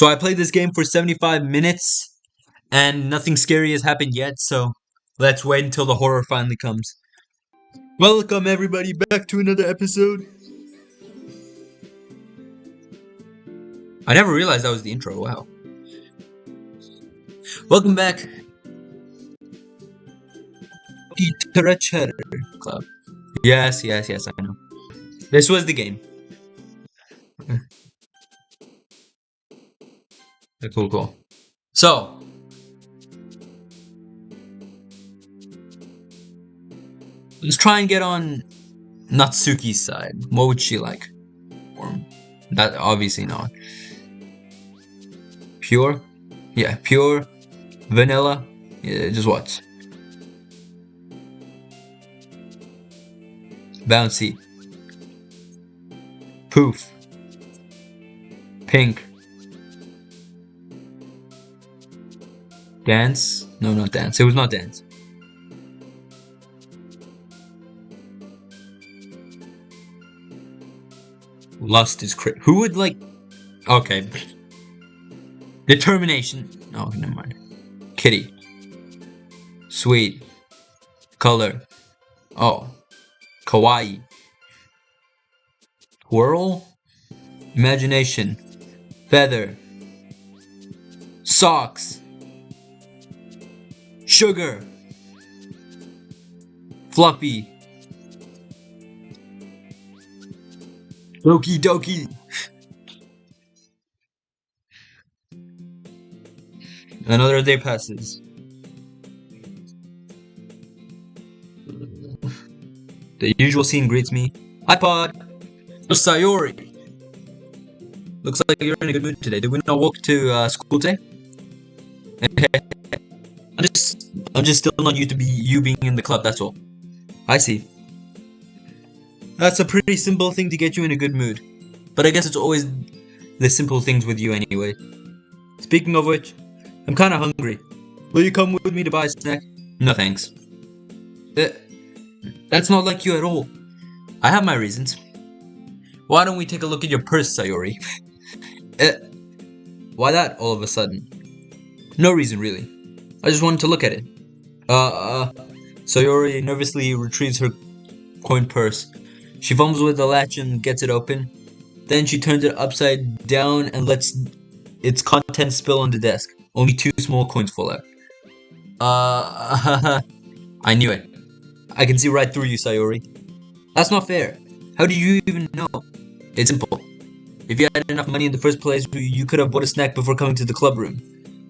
So I played this game for 75 minutes, and nothing scary has happened yet, so let's wait until the horror finally comes. Welcome everybody back to another episode. I never realized that was the intro, wow. Welcome back. Literature Club. Yes, I know. This was the game. Cool. So, let's try and get on Natsuki's side. What would she like? Or that obviously not. Pure? Yeah, pure. Vanilla? Yeah, just watch. Bouncy. Poof. Pink. Dance? No, not dance. It was not dance. Lust is crit. Who would like? Okay. Determination. Oh, never mind. Kitty. Sweet. Color. Oh. Kawaii. Whirl. Imagination. Feather. Socks. Sugar. Fluffy. Doki. Another day passes. The usual scene greets me. Hi, Pod. Sayori. Looks like you're in a good mood today. Did we not walk to school today? I'm just still not used to you being in the club. That's all. I see. That's a pretty simple thing to get you in a good mood. But I guess it's always the simple things with you anyway. Speaking of which, I'm kinda hungry. Will you come with me to buy a snack? No thanks. That's not like you at all. I have my reasons. Why don't we take a look at your purse, Sayori? Why that all of a sudden? No reason really. I just wanted to look at it. Sayori nervously retrieves her coin purse. She fumbles with the latch and gets it open. Then she turns it upside down and lets its contents spill on the desk. Only 2 small coins fall out. I knew it. I can see right through you, Sayori. That's not fair. How do you even know? It's simple. If you had enough money in the first place, you could have bought a snack before coming to the club room.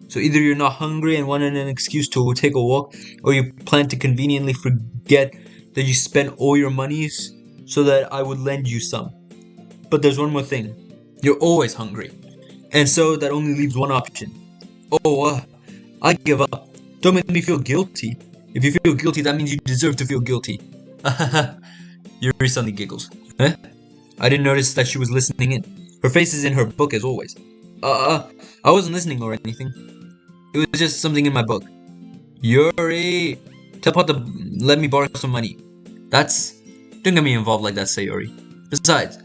So either you're not hungry and wanted an excuse to take a walk, or you plan to conveniently forget that you spent all your monies so that I would lend you some. But there's one more thing. You're always hungry. And so that only leaves one option. I give up. Don't make me feel guilty. If you feel guilty, that means you deserve to feel guilty. Yuri suddenly giggles. Huh? I didn't notice that she was listening in. Her face is in her book as always. I wasn't listening or anything. It was just something in my book. Yuri! Tell Pot to let me borrow some money. Don't get me involved like that, Sayori. Besides,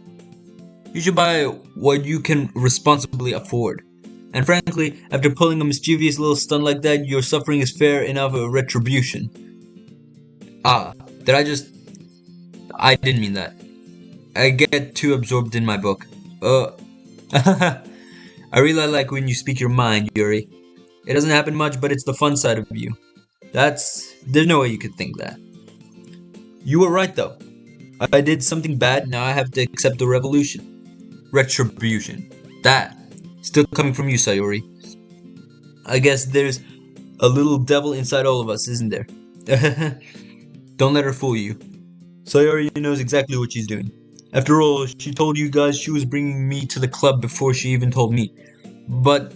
you should buy what you can responsibly afford. And frankly, after pulling a mischievous little stunt like that, your suffering is fair enough a retribution. I didn't mean that. I get too absorbed in my book. I really like when you speak your mind, Yuri. It doesn't happen much, but it's the fun side of you. There's no way you could think that. You were right though. I did something bad, now I have to accept the retribution. That, still coming from you, Sayori. I guess there's a little devil inside all of us, isn't there? Don't let her fool you. Sayori knows exactly what she's doing. After all, she told you guys she was bringing me to the club before she even told me. But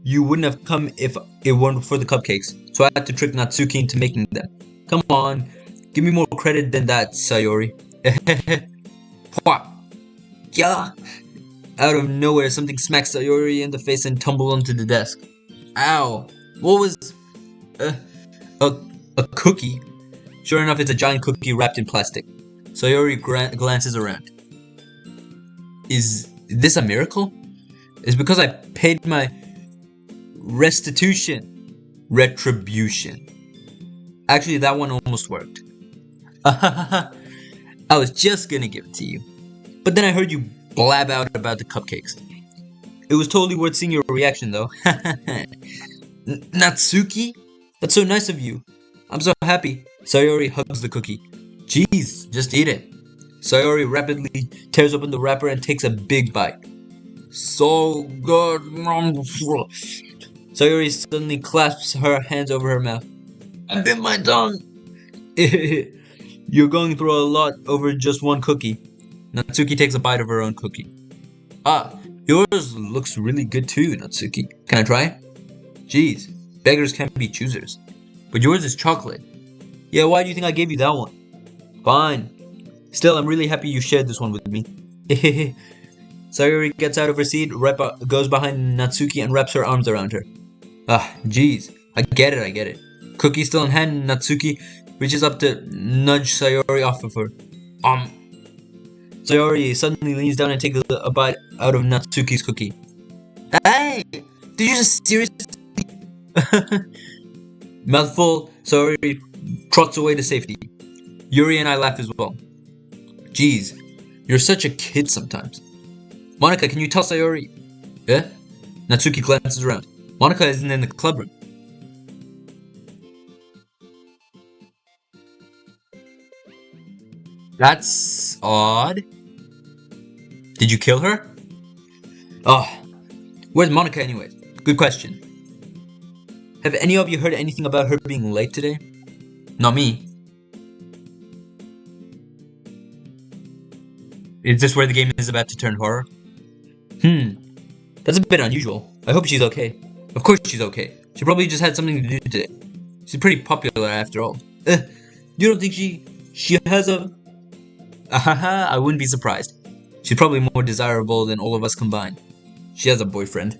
you wouldn't have come if it weren't for the cupcakes, so I had to trick Natsuki into making them. Come on, give me more credit than that, Sayori. Yeah. Out of nowhere, something smacks Sayori in the face and tumbles onto the desk. Ow! What was... a cookie? Sure enough, it's a giant cookie wrapped in plastic. Sayori glances around. Is this a miracle? It's because I paid my retribution. Actually, that one almost worked. I was just gonna give it to you. But then I heard you blab out about the cupcakes. It was totally worth seeing your reaction, though. Natsuki? That's so nice of you. I'm so happy. Sayori hugs the cookie. Jeez, just eat it. Sayori rapidly tears open the wrapper and takes a big bite. So good. Sayori suddenly clasps her hands over her mouth. I bit my tongue. You're going through a lot over just one cookie. Natsuki takes a bite of her own cookie. Ah, yours looks really good too, Natsuki. Can I try? Jeez, beggars can't be choosers. But yours is chocolate. Yeah, why do you think I gave you that one? Fine. Still, I'm really happy you shared this one with me. Sayori gets out of her seat, goes behind Natsuki and wraps her arms around her. Ah, jeez. I get it. Cookie still in hand, Natsuki reaches up to nudge Sayori off of her. Sayori suddenly leans down and takes a bite out of Natsuki's cookie. Hey! Did you just seriously? Mouthful, Sayori trots away to safety. Yuri and I laugh as well. Jeez, you're such a kid sometimes. Monika, can you tell Sayori? Yeah? Natsuki glances around. Monika isn't in the club room. That's odd. Did you kill her? Oh, where's Monika anyway? Good question. Have any of you heard anything about her being late today? Not me. Is this where the game is about to turn horror? That's a bit unusual. I hope she's okay. Of course she's okay. She probably just had something to do today. She's pretty popular after all. You don't think she has a... Ahaha, I wouldn't be surprised. She's probably more desirable than all of us combined. She has a boyfriend.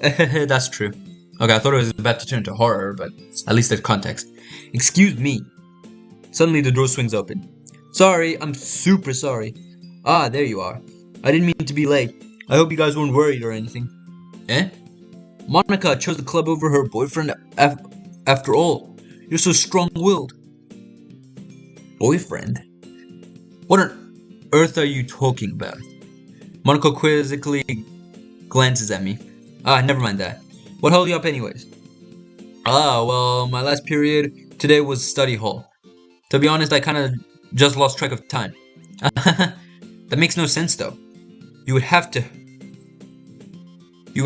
That's true. Okay, I thought it was about to turn to horror, but at least there's context. Excuse me. Suddenly the door swings open. Sorry, I'm super sorry. Ah, there you are. I didn't mean to be late. I hope you guys weren't worried or anything. Eh? Monika chose the club over her boyfriend after all. You're so strong-willed. Boyfriend? What on earth are you talking about? Monika quizzically glances at me. Ah, never mind that. What held you up anyways? Ah, well, my last period today was study hall. To be honest, I kinda just lost track of time. That makes no sense though. You would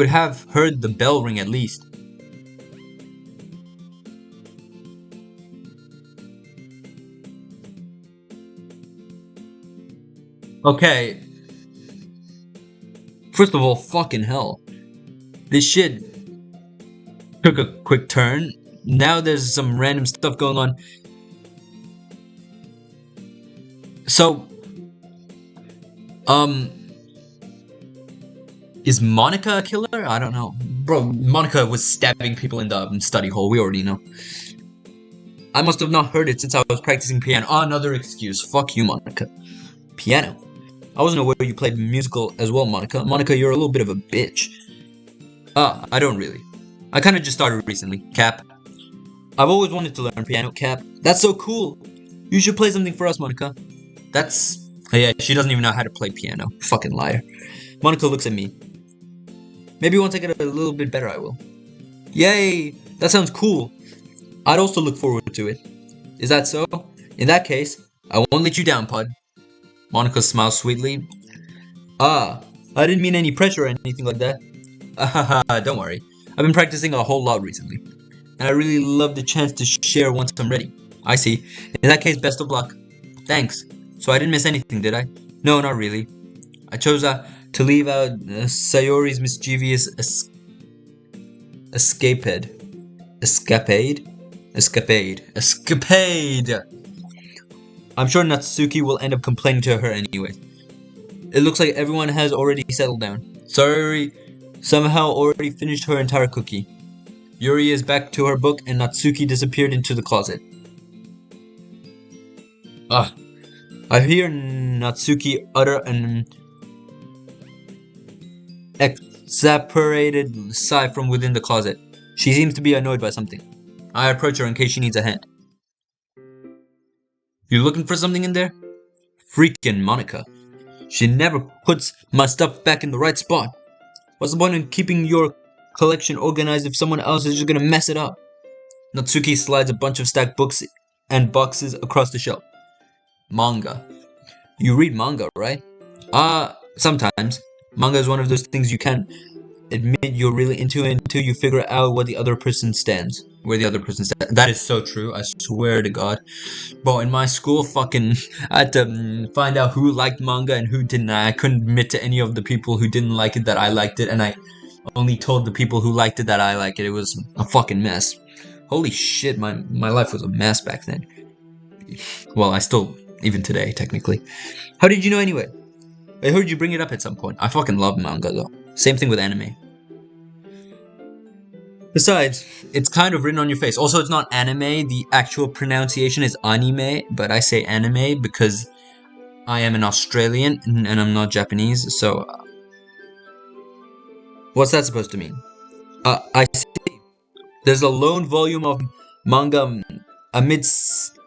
have heard the bell ring at least. Okay. First of all, fucking hell. This shit took a quick turn. Now there's some random stuff going on. So, is Monika a killer? I don't know. Bro, Monika was stabbing people in the study hall. We already know. I must have not heard it since I was practicing piano. Oh, another excuse. Fuck you, Monika. Piano. I wasn't aware you played musical as well, Monika. Monika, you're a little bit of a bitch. I don't really. I kinda just started recently. Cap. I've always wanted to learn piano, Cap. That's so cool. You should play something for us, Monika. That's... Yeah, she doesn't even know how to play piano. Fucking liar. Monika looks at me. Maybe once I get a little bit better, I will. Yay! That sounds cool. I'd also look forward to it. Is that so? In that case, I won't let you down, Pud. Monika smiles sweetly. Ah, I didn't mean any pressure or anything like that. Don't worry. I've been practicing a whole lot recently. And I really love the chance to share once I'm ready. I see. In that case, best of luck. Thanks. So I didn't miss anything, did I? No, not really. I chose to leave out Sayori's mischievous escapade. I'm sure Natsuki will end up complaining to her anyway. It looks like everyone has already settled down. Sayori somehow already finished her entire cookie. Yuri is back to her book and Natsuki disappeared into the closet. I hear Natsuki utter an separated sigh from within the closet. She seems to be annoyed by something. I approach her in case she needs a hand. You looking for something in there? Freaking Monica. She never puts my stuff back in the right spot. What's the point in keeping your collection organized if someone else is just gonna mess it up? Natsuki slides a bunch of stacked books and boxes across the shelf. Manga. You read manga, right? Sometimes. Manga is one of those things you can't admit you're really into until you figure out where the other person stands. That is so true, I swear to God. Bro, in my school, I had to find out who liked manga and who didn't. I couldn't admit to any of the people who didn't like it that I liked it, and I only told the people who liked it that I liked it. It was a fucking mess. Holy shit, my life was a mess back then. Well, I still, even today, technically. How did you know anyway? I heard you bring it up at some point. I fucking love manga though. Same thing with anime. Besides, it's kind of written on your face. Also, it's not anime. The actual pronunciation is anime, but I say anime because I am an Australian and I'm not Japanese, so... what's that supposed to mean? I see. There's a lone volume of manga amidst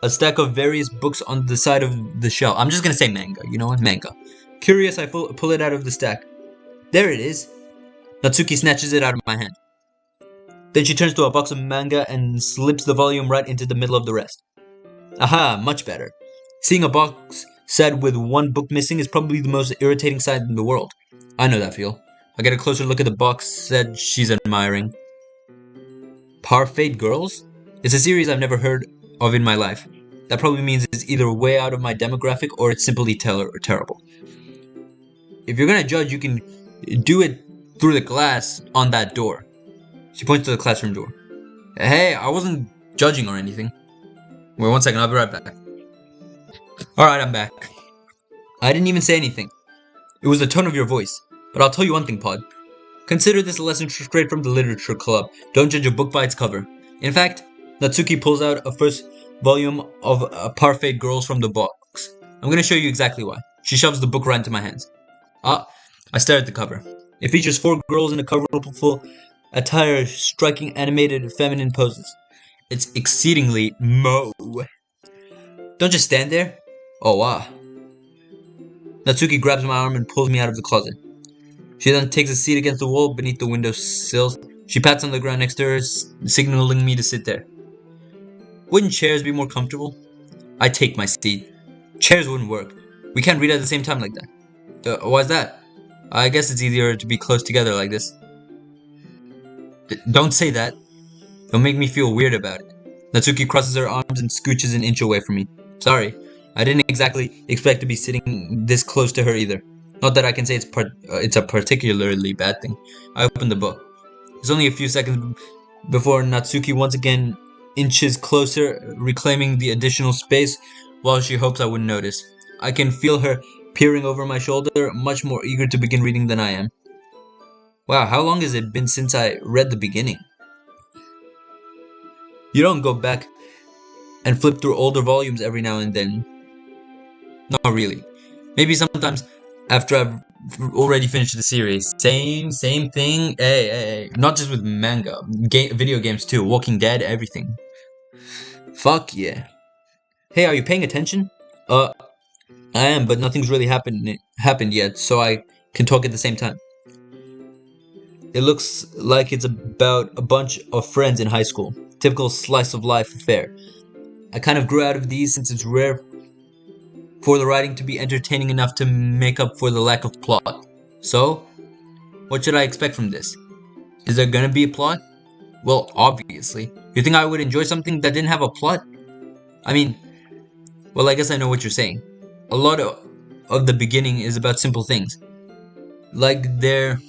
a stack of various books on the side of the shelf. I'm just gonna say manga, you know what? Manga. Curious, I pull it out of the stack. There it is. Natsuki snatches it out of my hand. Then she turns to a box of manga and slips the volume right into the middle of the rest. Aha, much better. Seeing a box set with one book missing is probably the most irritating sight in the world. I know that feel. I get a closer look at the box set she's admiring. Parfait Girls? It's a series I've never heard of in my life. That probably means it's either way out of my demographic or it's simply terrible. If you're gonna judge, you can do it through the glass on that door. She points to the classroom door. Hey, I wasn't judging or anything. Wait 1 second, I'll be right back. Alright, I'm back. I didn't even say anything. It was the tone of your voice. But I'll tell you one thing, Pod. Consider this a lesson straight from the literature club. Don't judge a book by its cover. In fact, Natsuki pulls out a first volume of Parfait Girls from the box. I'm gonna show you exactly why. She shoves the book right into my hands. I stare at the cover. It features 4 girls in a colorful attire striking animated feminine poses. It's exceedingly mo. Don't just stand there. Oh wow. Natsuki grabs my arm and pulls me out of the closet. She then takes a seat against the wall beneath the window sills. She pats on the ground next to her, signaling me to sit there. Wouldn't chairs be more comfortable? I take my seat. Chairs wouldn't work. We can't read at the same time like that. Why's that? I guess it's easier to be close together like this. Don't say that. Don't make me feel weird about it. Natsuki crosses her arms and scooches an inch away from me. Sorry, I didn't exactly expect to be sitting this close to her either. Not that I can say it's a particularly bad thing. I open the book. It's only a few seconds before Natsuki once again inches closer, reclaiming the additional space while she hopes I wouldn't notice. I can feel her peering over my shoulder, much more eager to begin reading than I am. Wow, how long has it been since I read the beginning? You don't go back and flip through older volumes every now and then. Not really. Maybe sometimes after I've already finished the series. Same thing. Hey. Not just with manga. Video games too. Walking Dead, everything. Fuck yeah. Hey, are you paying attention? I am, but nothing's really happened yet, so I can talk at the same time. It looks like it's about a bunch of friends in high school. Typical slice of life affair. I kind of grew out of these since it's rare for the writing to be entertaining enough to make up for the lack of plot. So, what should I expect from this? Is there gonna be a plot? Well, obviously. You think I would enjoy something that didn't have a plot? I mean, well, I guess I know what you're saying. A lot of the beginning is about simple things. Like there's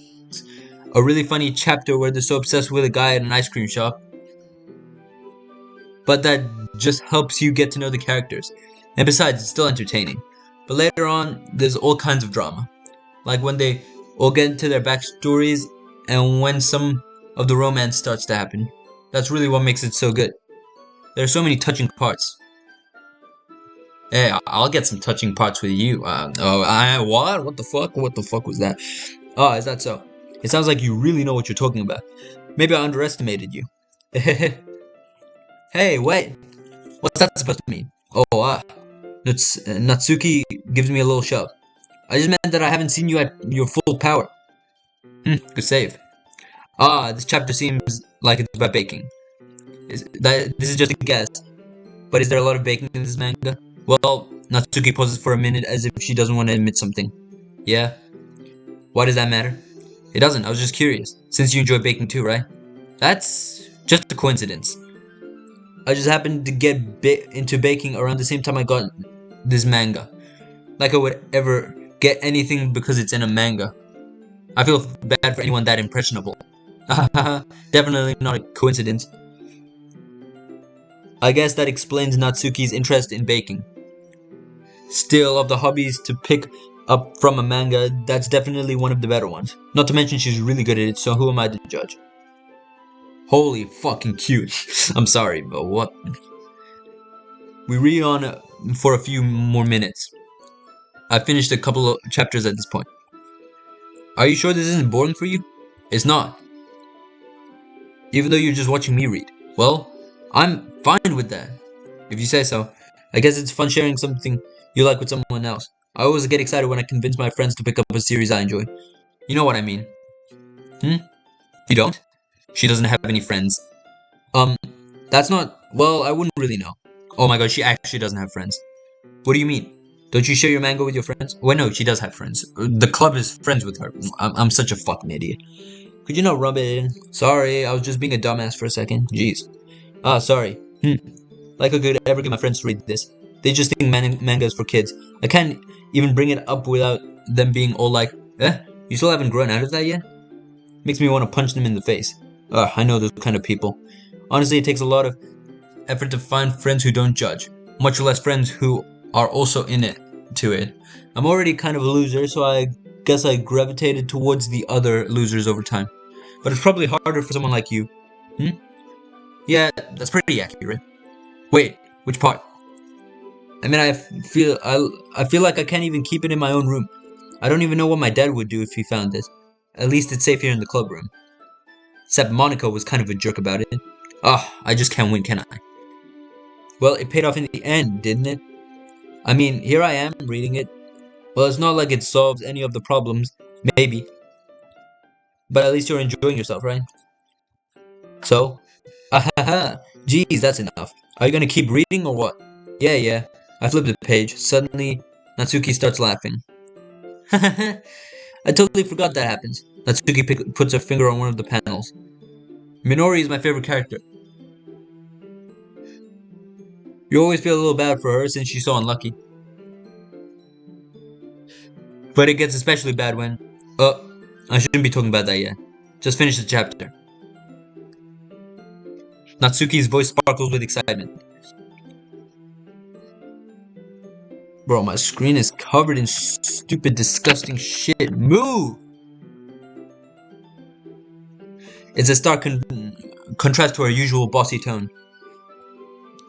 a really funny chapter where they're so obsessed with a guy at an ice cream shop. But that just helps you get to know the characters. And besides, it's still entertaining. But later on, there's all kinds of drama. Like when they all get into their backstories and when some of the romance starts to happen. That's really what makes it so good. There are so many touching parts. Hey, I'll get some touching parts with you. What? What the fuck? What the fuck was that? Oh, is that so? It sounds like you really know what you're talking about. Maybe I underestimated you. Hey, wait. What's that supposed to mean? Oh, Natsuki gives me a little shove. I just meant that I haven't seen you at your full power. Good save. This chapter seems like it's about baking. This is just a guess, but is there a lot of baking in this manga? Well, Natsuki pauses for a minute as if she doesn't want to admit something. Yeah? Why does that matter? It doesn't, I was just curious. Since you enjoy baking too, right? That's just a coincidence. I just happened to get into baking around the same time I got this manga. Like I would ever get anything because it's in a manga. I feel bad for anyone that impressionable. Definitely not a coincidence. I guess that explains Natsuki's interest in baking. Still, of the hobbies to pick up from a manga, that's definitely one of the better ones. Not to mention she's really good at it, so who am I to judge? Holy fucking cute. I'm sorry, but what? We read on for a few more minutes. I finished a couple of chapters at this point. Are you sure this isn't boring for you? It's not. Even though you're just watching me read. Well, I'm fine with that. If you say so. I guess it's fun sharing something you like with someone else. I always get excited when I convince my friends to pick up a series I enjoy. You know what I mean. You don't? She doesn't have any friends. That's not... Well, I wouldn't really know. Oh my god, she actually doesn't have friends. What do you mean? Don't you share your manga with your friends? Well, no, she does have friends. The club is friends with her. I'm such a fucking idiot. Could you not rub it in? Sorry, I was just being a dumbass for a second. Jeez. Sorry. Like I could ever get my friends to read this. They just think manga is for kids. I can't even bring it up without them being all like, you still haven't grown out of that yet? Makes me want to punch them in the face. I know those kind of people. Honestly, it takes a lot of effort to find friends who don't judge. Much less friends who are also in it to it. I'm already kind of a loser, so I guess I gravitated towards the other losers over time. But it's probably harder for someone like you. Yeah, that's pretty accurate. Wait, which part? I mean, I feel like I can't even keep it in my own room. I don't even know what my dad would do if he found this. At least it's safe here in the club room. Except Monica was kind of a jerk about it. I just can't win, can I? Well, it paid off in the end, didn't it? I mean, here I am, reading it. Well, it's not like it solves any of the problems. Maybe. But at least you're enjoying yourself, right? So? Geez, that's enough. Are you gonna keep reading or what? Yeah. I flipped the page. Suddenly, Natsuki starts laughing. I totally forgot that happens. Natsuki puts her finger on one of the panels. Minori is my favorite character. You always feel a little bad for her since she's so unlucky. But it gets especially bad when... I shouldn't be talking about that yet. Just finish the chapter. Natsuki's voice sparkles with excitement. Bro, my screen is covered in stupid, disgusting shit. Move! It's a stark contrast to her usual bossy tone.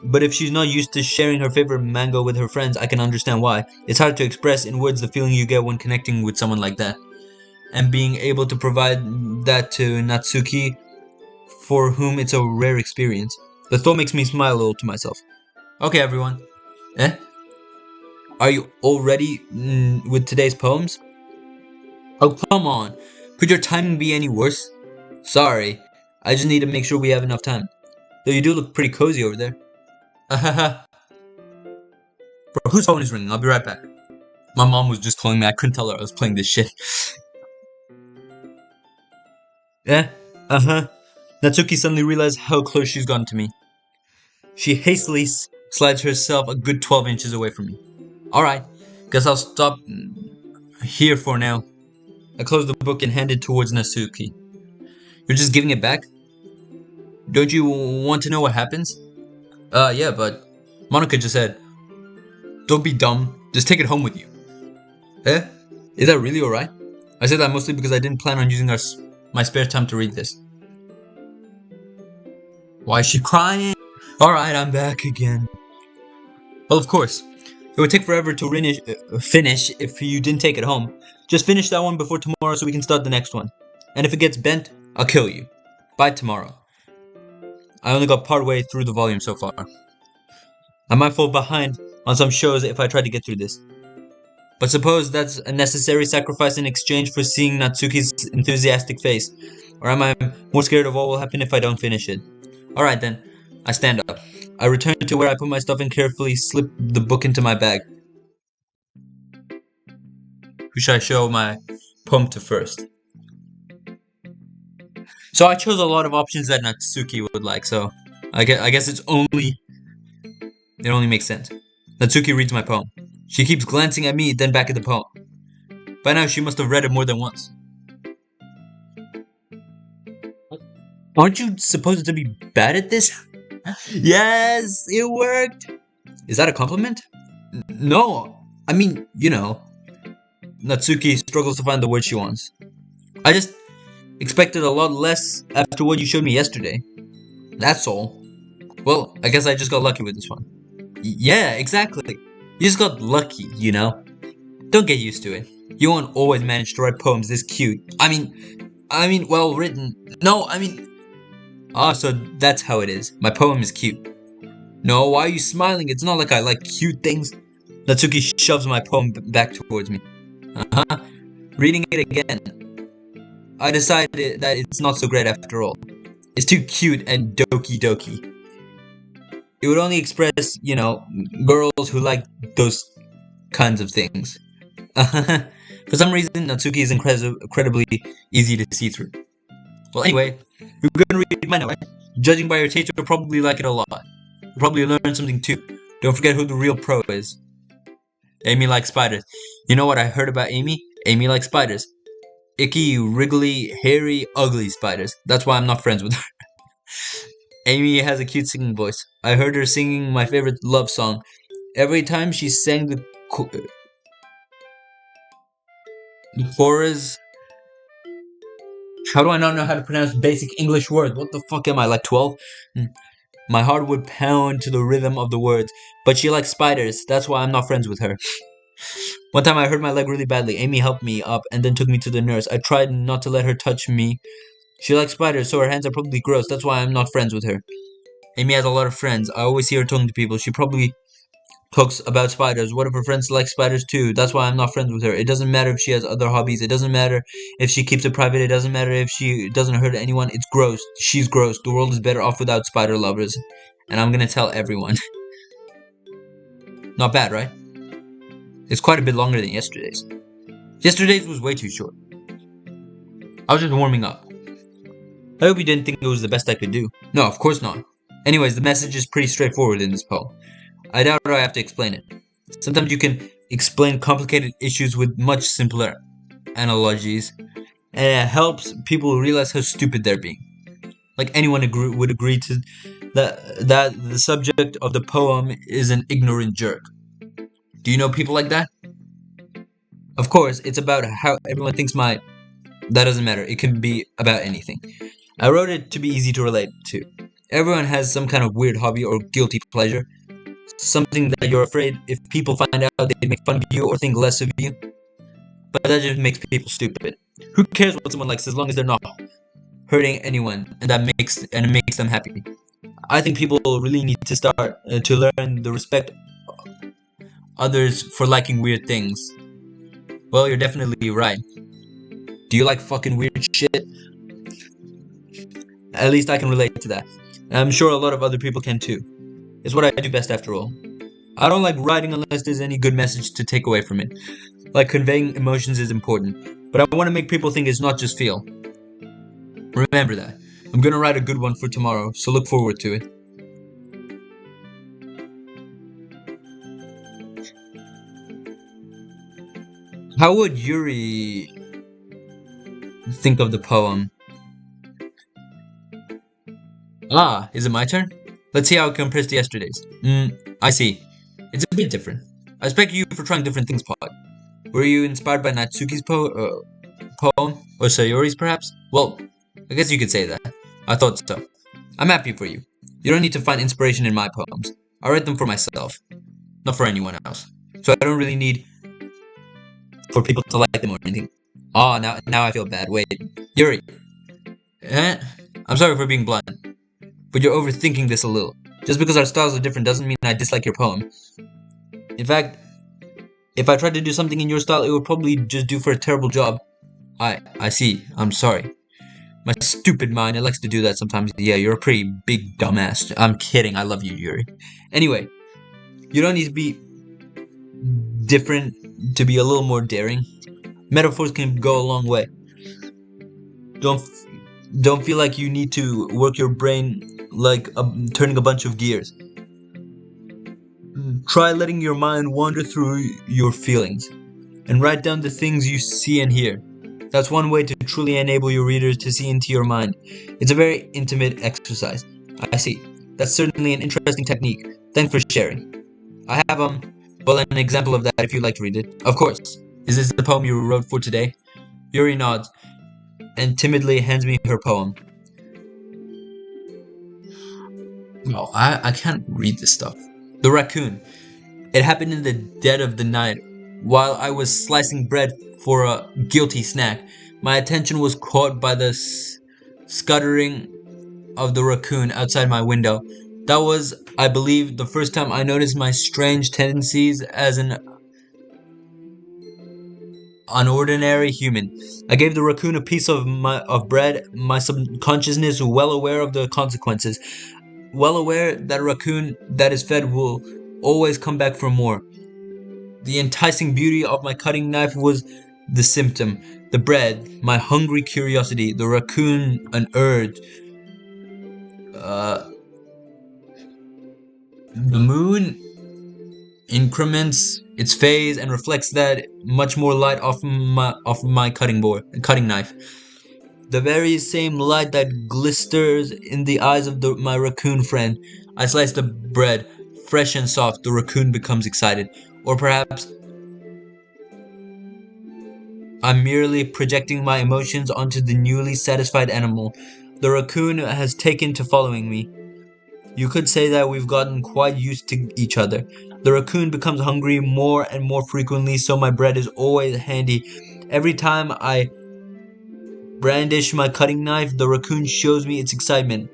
But if she's not used to sharing her favorite manga with her friends, I can understand why. It's hard to express in words the feeling you get when connecting with someone like that. And being able to provide that to Natsuki, for whom it's a rare experience. The thought makes me smile a little to myself. Okay, everyone. Are you all ready with today's poems? Oh, come on. Could your timing be any worse? Sorry. I just need to make sure we have enough time. Though you do look pretty cozy over there. Bro, whose phone is ringing? I'll be right back. My mom was just calling me. I couldn't tell her I was playing this shit. Natsuki suddenly realized how close she's gotten to me. She hastily slides herself a good 12 inches away from me. Alright, guess I'll stop here for now. I close the book and hand it towards Natsuki. You're just giving it back? Don't you want to know what happens? Yeah, but Monica just said, don't be dumb, just take it home with you. Is that really alright? I said that mostly because I didn't plan on using my spare time to read this. Why is she crying? Alright, I'm back again. Well, of course. It would take forever to finish if you didn't take it home. Just finish that one before tomorrow so we can start the next one. And if it gets bent, I'll kill you. By tomorrow. I only got part way through the volume so far. I might fall behind on some shows if I try to get through this. But suppose that's a necessary sacrifice in exchange for seeing Natsuki's enthusiastic face. Or am I more scared of what will happen if I don't finish it? Alright then. I stand up. I return to where I put my stuff and carefully slip the book into my bag. Who should I show my poem to first? So I chose a lot of options that Natsuki would like, so I guess it only makes sense. Natsuki reads my poem. She keeps glancing at me, then back at the poem. By now she must have read it more than once. Aren't you supposed to be bad at this? Yes, it worked! Is that a compliment? No, I mean, you know. Natsuki struggles to find the word she wants. I just expected a lot less after what you showed me yesterday. That's all. Well, I guess I just got lucky with this one. Yeah, exactly. You just got lucky, you know? Don't get used to it. You won't always manage to write poems this cute. I mean, well written. No, I mean... Ah, so that's how it is. My poem is cute. No, why are you smiling? It's not like I like cute things. Natsuki shoves my poem back towards me. Uh-huh. Reading it again. I decided that it's not so great after all. It's too cute and doki. It would only express, you know, girls who like those kinds of things. For some reason, Natsuki is incredibly easy to see through. Well, anyway, you're gonna read mine now, right? Judging by your taste, you'll probably like it a lot. You'll probably learn something too. Don't forget who the real pro is. Amy likes spiders. You know what I heard about Amy? Amy likes spiders. Icky, wriggly, hairy, ugly spiders. That's why I'm not friends with her. Amy has a cute singing voice. I heard her singing my favorite love song. Every time she sang the chorus... How do I not know how to pronounce basic English words? What the fuck am I, like 12? My heart would pound to the rhythm of the words. But she likes spiders. That's why I'm not friends with her. One time I hurt my leg really badly. Amy helped me up and then took me to the nurse. I tried not to let her touch me. She likes spiders, so her hands are probably gross. That's why I'm not friends with her. Amy has a lot of friends. I always see her talking to people. She probably talks about spiders. What if her friends like spiders too? That's why I'm not friends with her. It doesn't matter if she has other hobbies. It doesn't matter if she keeps it private. It doesn't matter if she doesn't hurt anyone. It's gross. She's gross. The world is better off without spider lovers. And I'm gonna tell everyone. Not bad, right? It's quite a bit longer than yesterday's. Yesterday's was way too short. I was just warming up. I hope you didn't think it was the best I could do. No, of course not. Anyways, the message is pretty straightforward in this poem. I doubt I have to explain it. Sometimes you can explain complicated issues with much simpler analogies, and it helps people realize how stupid they're being. Like anyone would agree to that the subject of the poem is an ignorant jerk. Do you know people like that? Of course, it's about how everyone thinks That doesn't matter. It can be about anything. I wrote it to be easy to relate to. Everyone has some kind of weird hobby or guilty pleasure. Something that you're afraid if people find out they'd make fun of you or think less of you. But that just makes people stupid. Who cares what someone likes as long as they're not hurting anyone and it makes them happy. I think people really need to start to learn to respect others for liking weird things. Well, you're definitely right. Do you like fucking weird shit? At least I can relate to that. And I'm sure a lot of other people can too. It's what I do best after all. I don't like writing unless there's any good message to take away from it. Like conveying emotions is important, but I want to make people think it's not just feel. Remember that. I'm gonna write a good one for tomorrow, so look forward to it. How would Yuri think of the poem? Ah, is it my turn? Let's see how it compares to yesterday's. I see. It's a bit different. I respect you for trying different things, Pod. Were you inspired by Natsuki's poem? Or Sayori's, perhaps? Well, I guess you could say that. I thought so. I'm happy for you. You don't need to find inspiration in my poems. I write them for myself, not for anyone else. So I don't really need for people to like them or anything. Oh, now I feel bad. Wait, Yuri. Eh? I'm sorry for being blunt, but you're overthinking this a little. Just because our styles are different doesn't mean I dislike your poem. In fact, if I tried to do something in your style, it would probably just do for a terrible job. I see. I'm sorry. My stupid mind, it likes to do that sometimes. Yeah, you're a pretty big dumbass. I'm kidding. I love you, Yuri. Anyway, you don't need to be different to be a little more daring. Metaphors can go a long way. Don't don't feel like you need to work your brain like turning a bunch of gears. Try letting your mind wander through your feelings and write down the things you see and hear. That's one way to truly enable your readers to see into your mind. It's a very intimate exercise. I see. That's certainly an interesting technique. Thanks for sharing. I have well, an example of that if you'd like to read it. Of course. Is this the poem you wrote for today? Yuri nods and timidly hands me her poem. Oh, I can't read this stuff. The raccoon. It happened in the dead of the night, while I was slicing bread for a guilty snack. My attention was caught by the scuttering of the raccoon outside my window. That was, I believe, the first time I noticed my strange tendencies as an unordinary human. I gave the raccoon a piece of bread, my subconsciousness well aware of the consequences, well aware that a raccoon that is fed will always come back for more. The enticing beauty of my cutting knife was the symptom. The bread, my hungry curiosity. The raccoon, an urge. The moon increments its phase and reflects that much more light off my cutting knife. The very same light that glisters in the eyes of my raccoon friend. I slice the bread, fresh and soft. The raccoon becomes excited. Or perhaps I'm merely projecting my emotions onto the newly satisfied animal. The raccoon has taken to following me. You could say that we've gotten quite used to each other. The raccoon becomes hungry more and more frequently, so my bread is always handy. Every time I brandish my cutting knife, the raccoon shows me its excitement.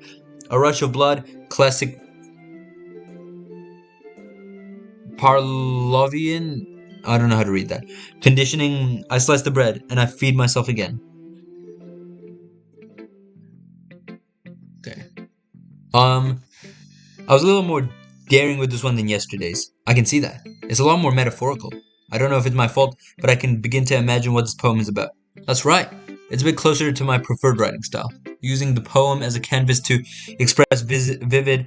A rush of blood, classic Pavlovian. I don't know how to read that. Conditioning. I slice the bread and I feed myself again. Okay. I was a little more daring with this one than yesterday's. I can see that. It's a lot more metaphorical. I don't know if it's my fault, but I can begin to imagine what this poem is about. That's right. It's a bit closer to my preferred writing style, using the poem as a canvas to express vivid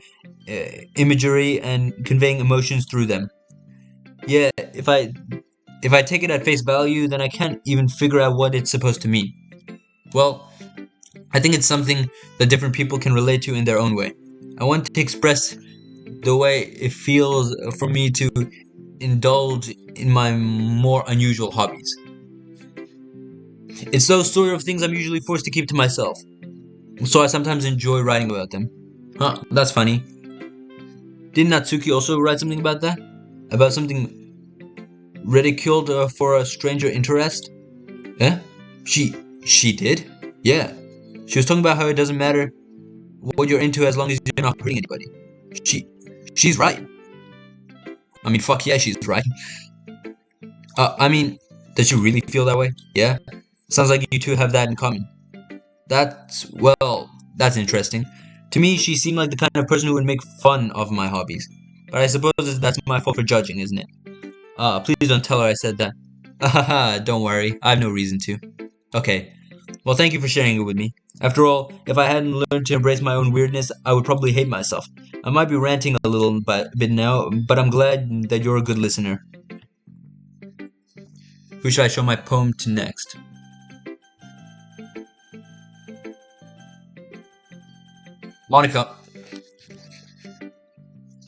imagery and conveying emotions through them. Yeah, if I take it at face value, then I can't even figure out what it's supposed to mean. Well, I think it's something that different people can relate to in their own way. I want to express the way it feels for me to indulge in my more unusual hobbies. It's those sort of things I'm usually forced to keep to myself, so I sometimes enjoy writing about them. Huh, that's funny. Didn't Natsuki also write something about that? About something ridiculed for a stranger interest? Eh? She did? Yeah. She was talking about how it doesn't matter what you're into as long as you're not hurting anybody. She's right. I mean, fuck yeah, she's right. I mean, does you really feel that way? Yeah? Sounds like you two have that in common. That's interesting. To me, she seemed like the kind of person who would make fun of my hobbies. But I suppose that's my fault for judging, isn't it? Please don't tell her I said that. Haha, don't worry, I have no reason to. Okay. Well, thank you for sharing it with me. After all, if I hadn't learned to embrace my own weirdness, I would probably hate myself. I might be ranting a little bit now, but I'm glad that you're a good listener. Who should I show my poem to next? Monica.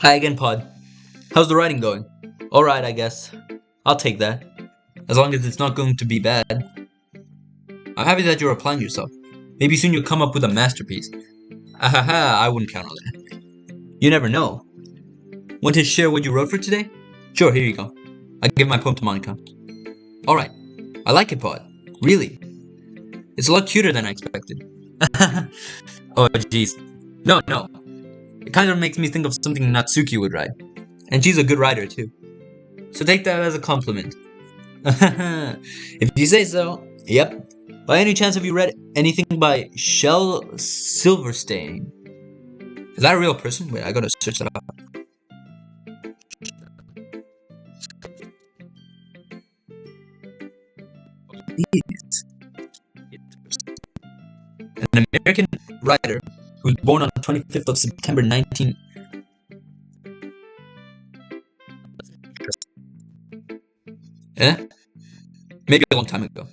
Hi again, Pod. How's the writing going? Alright, I guess. I'll take that. As long as it's not going to be bad. I'm happy that you're applying yourself. Maybe soon you'll come up with a masterpiece. Ahaha, I wouldn't count on that. You never know. Want to share what you wrote for today? Sure, here you go. I give my poem to Monica. Alright. I like it, Pod. Really? It's a lot cuter than I expected. Oh, jeez. No, no. It kind of makes me think of something Natsuki would write. And she's a good writer, too. So take that as a compliment. If you say so. Yep. By any chance have you read anything by Shel Silverstein? Is that a real person? Wait, I gotta search that up. Please. An American writer who was born on the 25th of September 19... Eh? Maybe a long time ago.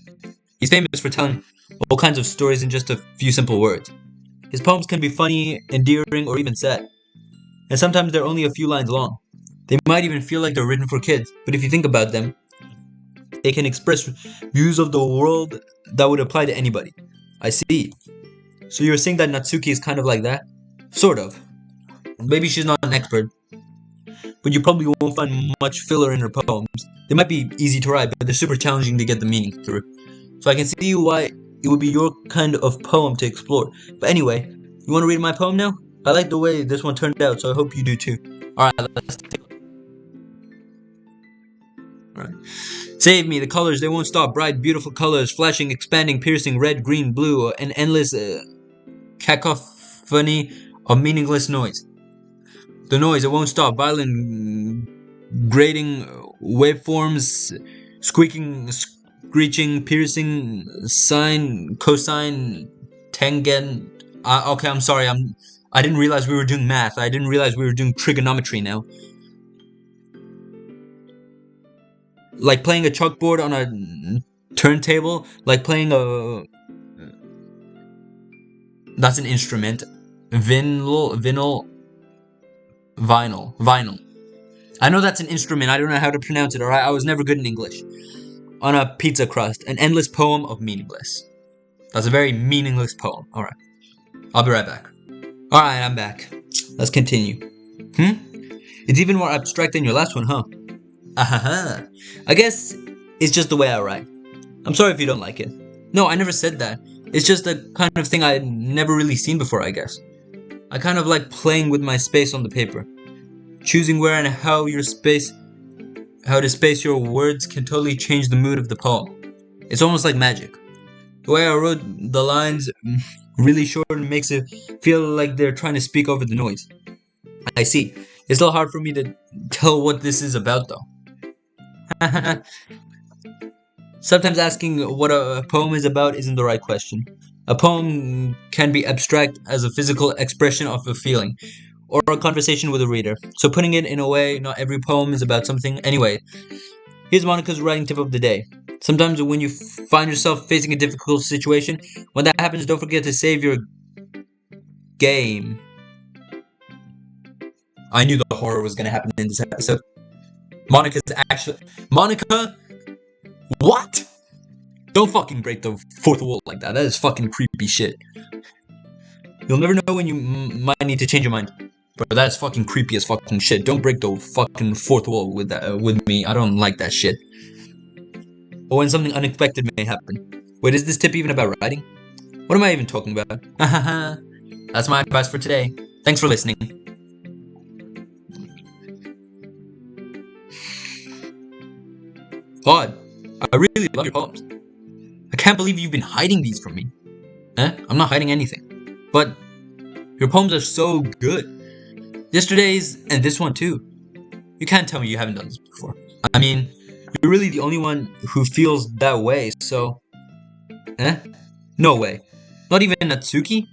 He's famous for telling all kinds of stories in just a few simple words. His poems can be funny, endearing, or even sad. And sometimes they're only a few lines long. They might even feel like they're written for kids, but if you think about them, they can express views of the world that would apply to anybody. I see. So you're saying that Natsuki is kind of like that? Sort of. Maybe she's not an expert, but you probably won't find much filler in her poems. They might be easy to write, but they're super challenging to get the meaning through. So I can see why it would be your kind of poem to explore. But anyway, you want to read my poem now? I like the way this one turned out, so I hope you do too. Alright, let's take a look. Alright. Save me, the colors, they won't stop. Bright, beautiful colors, flashing, expanding, piercing, red, green, blue, an endless cacophony of meaningless noise. The noise, it won't stop. Violent, grating waveforms, squeaking, screeching, piercing, sine, cosine, tangent. Okay, I'm sorry. I didn't realize we were doing math. I didn't realize we were doing trigonometry now. Like playing a chalkboard on a turntable. Like playing a... That's an instrument. Vinyl. I know that's an instrument. I don't know how to pronounce it, alright? I was never good in English. On a pizza crust. An endless poem of meaningless. That's a very meaningless poem. Alright. I'll be right back. Alright, I'm back. Let's continue. It's even more abstract than your last one, huh? Ahaha. I guess it's just the way I write. I'm sorry if you don't like it. No, I never said that. It's just the kind of thing I'd never really seen before, I guess. I kind of like playing with my space on the paper. Choosing where and how to space your words can totally change the mood of the poem. It's almost like magic. The way I wrote the lines really short makes it feel like they're trying to speak over the noise. I see. It's still hard for me to tell what this is about, though. Sometimes asking what a poem is about isn't the right question. A poem can be abstract as a physical expression of a feeling, or a conversation with a reader. So putting it in a way, not every poem is about something. Anyway, here's Monica's writing tip of the day. Sometimes when you find yourself facing a difficult situation, when that happens, don't forget to save your game. I knew the horror was going to happen in this episode. Monica? What? Don't fucking break the fourth wall like that. That is fucking creepy shit. You'll never know when you might need to change your mind. But that's fucking creepy as fucking shit. Don't break the fucking fourth wall with that with me. I don't like that shit. Or when something unexpected may happen. Wait, is this tip even about writing? What am I even talking about? That's my advice for today. Thanks for listening. God, I really love your poems. I can't believe you've been hiding these from me. I'm not hiding anything. But your poems are so good. Yesterday's and this one too. You can't tell me you haven't done this before. I mean, you're really the only one who feels that way, so... No way. Not even Natsuki?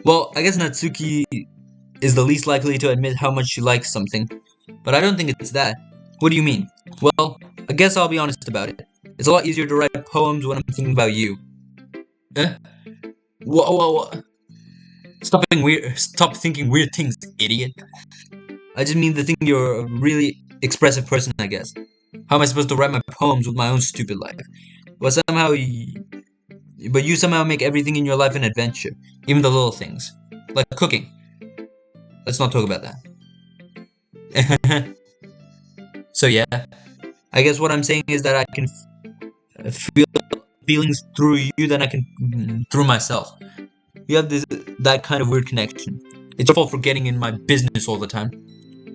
Well, I guess Natsuki is the least likely to admit how much she likes something. But I don't think it's that. What do you mean? Well, I guess I'll be honest about it. It's a lot easier to write poems when I'm thinking about you. Whoa. Stop thinking weird things, idiot. I just mean the thing you're a really expressive person, I guess. How am I supposed to write my poems with my own stupid life? But you somehow make everything in your life an adventure. Even the little things. Like cooking. Let's not talk about that. So yeah. I guess what I'm saying is that feel feelings through you than I can through myself. We have that kind of weird connection. It's your fault for getting in my business all the time.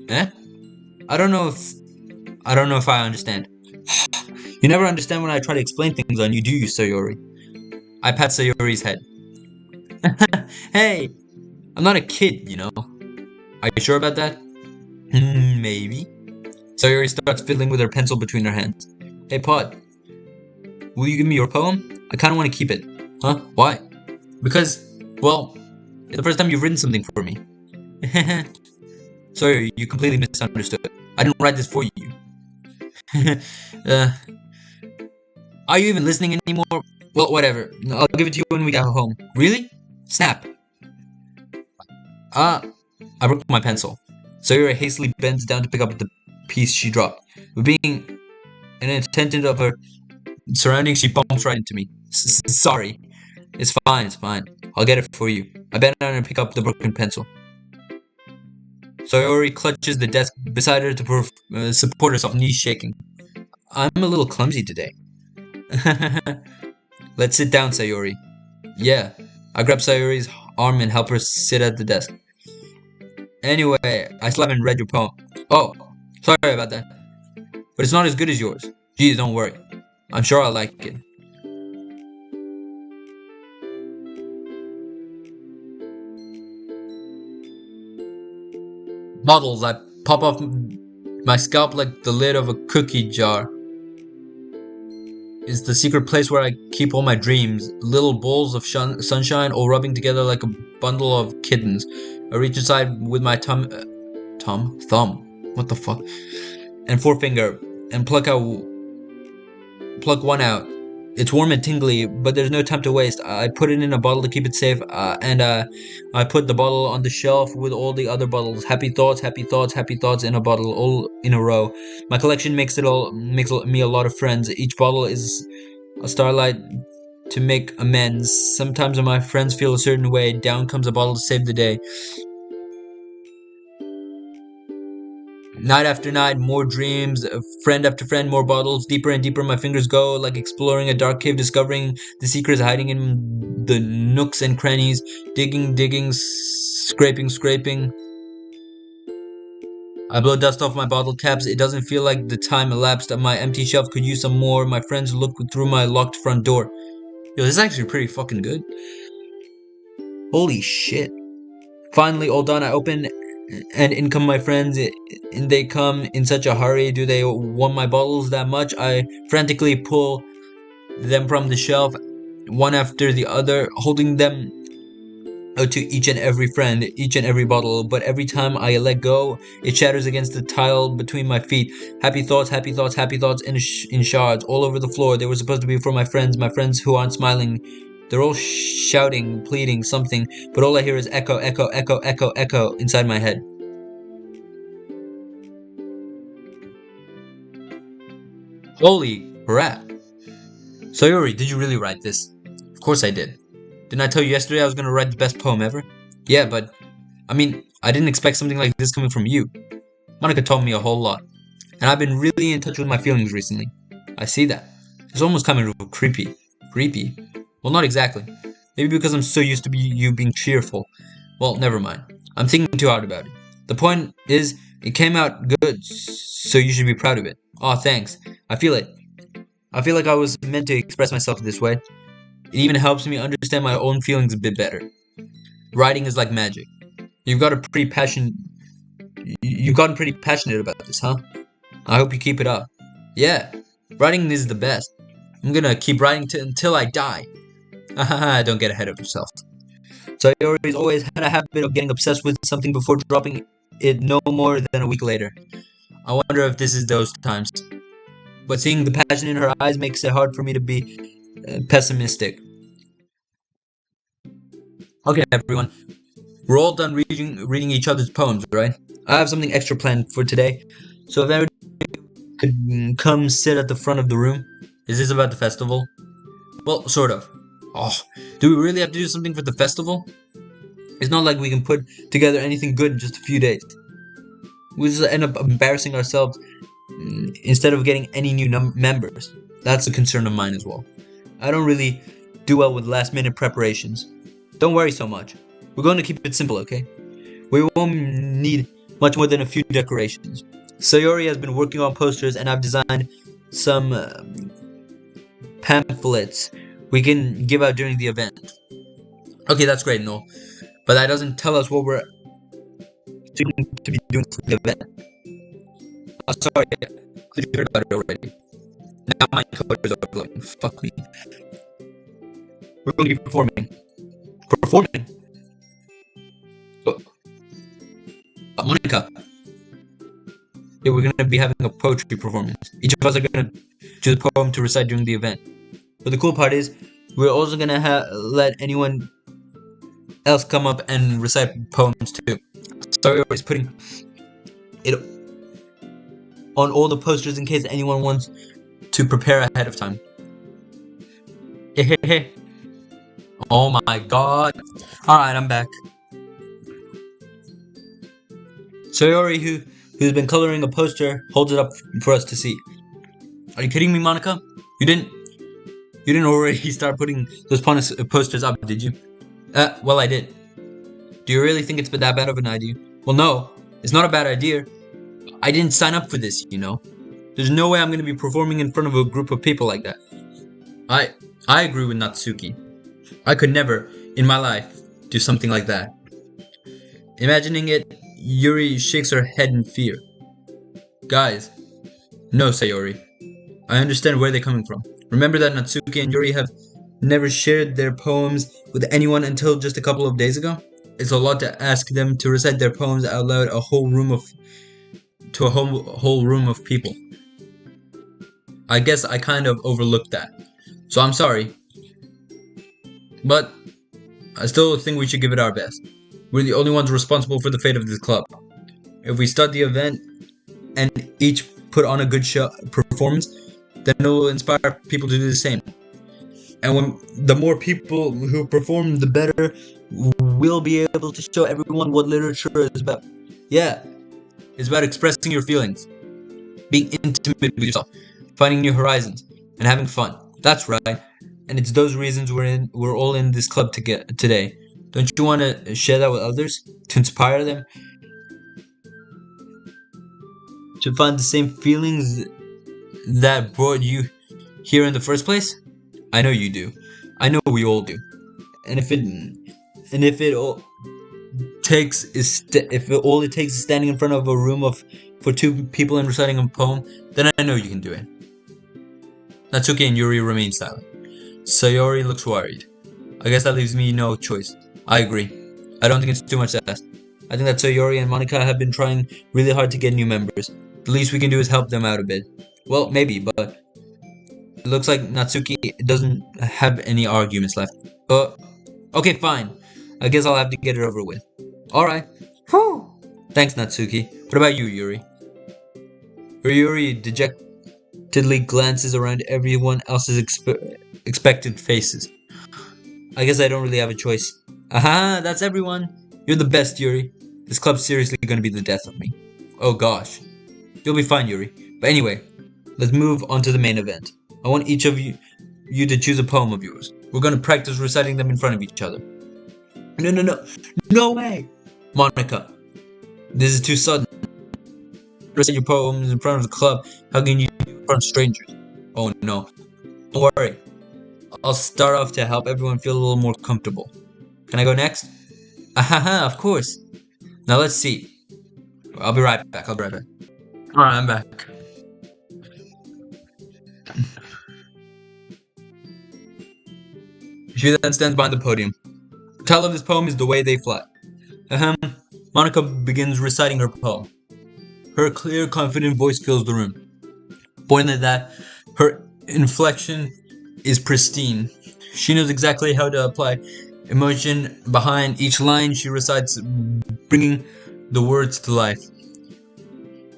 Eh? I don't know if I understand. You never understand when I try to explain things on you, do you, Sayori? I pat Sayori's head. Hey, I'm not a kid, you know. Are you sure about that? Maybe. Sayori starts fiddling with her pencil between her hands. Hey, Pod, will you give me your poem? I kind of want to keep it. Huh? Why? Because, well, it's the first time you've written something for me. Sorry, you completely misunderstood. I didn't write this for you. uh, are you even listening anymore? Well, whatever. I'll give it to you when we get home. Really? Snap. I broke my pencil. Sayori hastily bends down to pick up the piece she dropped. Being inattentive of her surroundings, she bumps right into me. Sorry. It's fine. I'll get it for you. I bend down and pick up the broken pencil. Sayori clutches the desk beside her to support herself, knees shaking. I'm a little clumsy today. Let's sit down, Sayori. Yeah. I grab Sayori's arm and help her sit at the desk. Anyway, I still haven't read your poem. Oh, sorry about that. But it's not as good as yours. Geez, don't worry. I'm sure I'll like it. Models, I pop off my scalp like the lid of a cookie jar. Is the secret place where I keep all my dreams. Little balls of sunshine all rubbing together like a bundle of kittens. I reach inside with my thumb, what the fuck, and forefinger, and pluck one out. It's warm and tingly, but there's no time to waste. I put it in a bottle to keep it safe, and I put the bottle on the shelf with all the other bottles. Happy thoughts in a bottle, all in a row. My collection makes me a lot of friends. Each bottle is a starlight to make amends. Sometimes when my friends feel a certain way, down comes a bottle to save the day. Night after night, more dreams, friend after friend, more bottles. Deeper and deeper my fingers go, like exploring a dark cave, discovering the secrets hiding in the nooks and crannies. Digging, scraping. I blow dust off my bottle caps. It doesn't feel like the time elapsed. My empty shelf could use some more. My friends look through my locked front door. Yo, this is actually pretty fucking good. Holy shit. Finally, all done. I open, and in come my friends, and they come in such a hurry. Do they want my bottles that much? I frantically pull them from the shelf, one after the other, holding them to each and every friend, each and every bottle. But every time I let go, it shatters against the tile between my feet. Happy thoughts in shards all over the floor. They were supposed to be for my friends who aren't smiling. They're all shouting, pleading, something, but all I hear is echo inside my head. Holy crap. Sayori, did you really write this? Of course I did. Didn't I tell you yesterday I was gonna write the best poem ever? Yeah, but, I didn't expect something like this coming from you. Monica told me a whole lot, and I've been really in touch with my feelings recently. I see that. It's almost coming creepy. Creepy? Well, not exactly. Maybe because I'm so used to you being cheerful. Well, never mind. I'm thinking too hard about it. The point is, it came out good, so you should be proud of it. Aw, thanks. I feel it. I feel like I was meant to express myself this way. It even helps me understand my own feelings a bit better. Writing is like magic. You've gotten pretty passionate about this, huh? I hope you keep it up. Yeah, writing is the best. I'm gonna keep writing until I die. Don't get ahead of yourself. Sayori's always had a habit of getting obsessed with something before dropping it no more than a week later. I wonder if this is those times. But seeing the passion in her eyes makes it hard for me to be pessimistic. Okay, everyone. We're all done reading each other's poems, right? I have something extra planned for today. So if everybody could come sit at the front of the room. Is this about the festival? Well, sort of. Oh, do we really have to do something for the festival? It's not like we can put together anything good in just a few days. We just end up embarrassing ourselves instead of getting any new members. That's a concern of mine as well. I don't really do well with last-minute preparations. Don't worry so much. We're going to keep it simple, okay? We won't need much more than a few decorations. Sayori has been working on posters, and I've designed some pamphlets we can give out during the event. Okay, that's great and all, but that doesn't tell us what we're going to be doing for the event. Oh, sorry, you heard about it already. Now my code is overloading. Fuck me. We're going to be performing. Performing? Oh. Monica. Yeah, we're going to be having a poetry performance. Each of us are going to choose a poem to recite during the event. But the cool part is, we're also going to let anyone else come up and recite poems too. So we're always putting it on all the posters in case anyone wants to prepare ahead of time. Oh my god. Alright, I'm back. Sayori, who's been coloring a poster, holds it up for us to see. Are you kidding me, Monica? You didn't already start putting those posters up, did you? Well, I did. Do you really think it's that bad of an idea? Well, no, it's not a bad idea. I didn't sign up for this, you know. There's no way I'm going to be performing in front of a group of people like that. I agree with Natsuki. I could never, in my life, do something like that. Imagining it, Yuri shakes her head in fear. Guys, no, Sayori. I understand where they're coming from. Remember that Natsuki and Yuri have never shared their poems with anyone until just a couple of days ago? It's a lot to ask them to recite their poems out loud to a whole room of people. I guess I kind of overlooked that. So I'm sorry. But I still think we should give it our best. We're the only ones responsible for the fate of this club. If we start the event and each put on a good performance, then it will inspire people to do the same. And when the more people who perform, the better we'll be able to show everyone what literature is about. Yeah, it's about expressing your feelings, being intimate with yourself, finding new horizons, and having fun. That's right. And it's those reasons we're all in this club today. Don't you want to share that with others? To inspire them? To find the same feelings that brought you here in the first place? I know you do. I know we all do. And if all it takes is standing in front of a room for two people and reciting a poem, then I know you can do it. Natsuki and Yuri remain silent. Sayori looks worried. I guess that leaves me no choice. I agree. I don't think it's too much to ask. I think that Sayori and Monica have been trying really hard to get new members. The least we can do is help them out a bit. Well, maybe, but it looks like Natsuki doesn't have any arguments left. Okay, fine. I guess I'll have to get it over with. Alright. Whew. Thanks, Natsuki. What about you, Yuri? Yuri dejectedly glances around everyone else's expected faces. I guess I don't really have a choice. Aha, that's everyone. You're the best, Yuri. This club's seriously gonna be the death of me. Oh gosh. You'll be fine, Yuri. But anyway, let's move on to the main event. I want each of you to choose a poem of yours. We're gonna practice reciting them in front of each other. No way! Monica, this is too sudden. Recite your poems in front of the club. How can you do it in front of strangers? Oh no. Don't worry. I'll start off to help everyone feel a little more comfortable. Can I go next? Ahaha, of course. Now let's see. I'll be right back. Alright, I'm back. She then stands behind the podium. The title of this poem is The Way They Fly. Monica begins reciting her poem. Her clear, confident voice fills the room. Pointing that, her inflection is pristine. She knows exactly how to apply emotion behind each line she recites, bringing the words to life.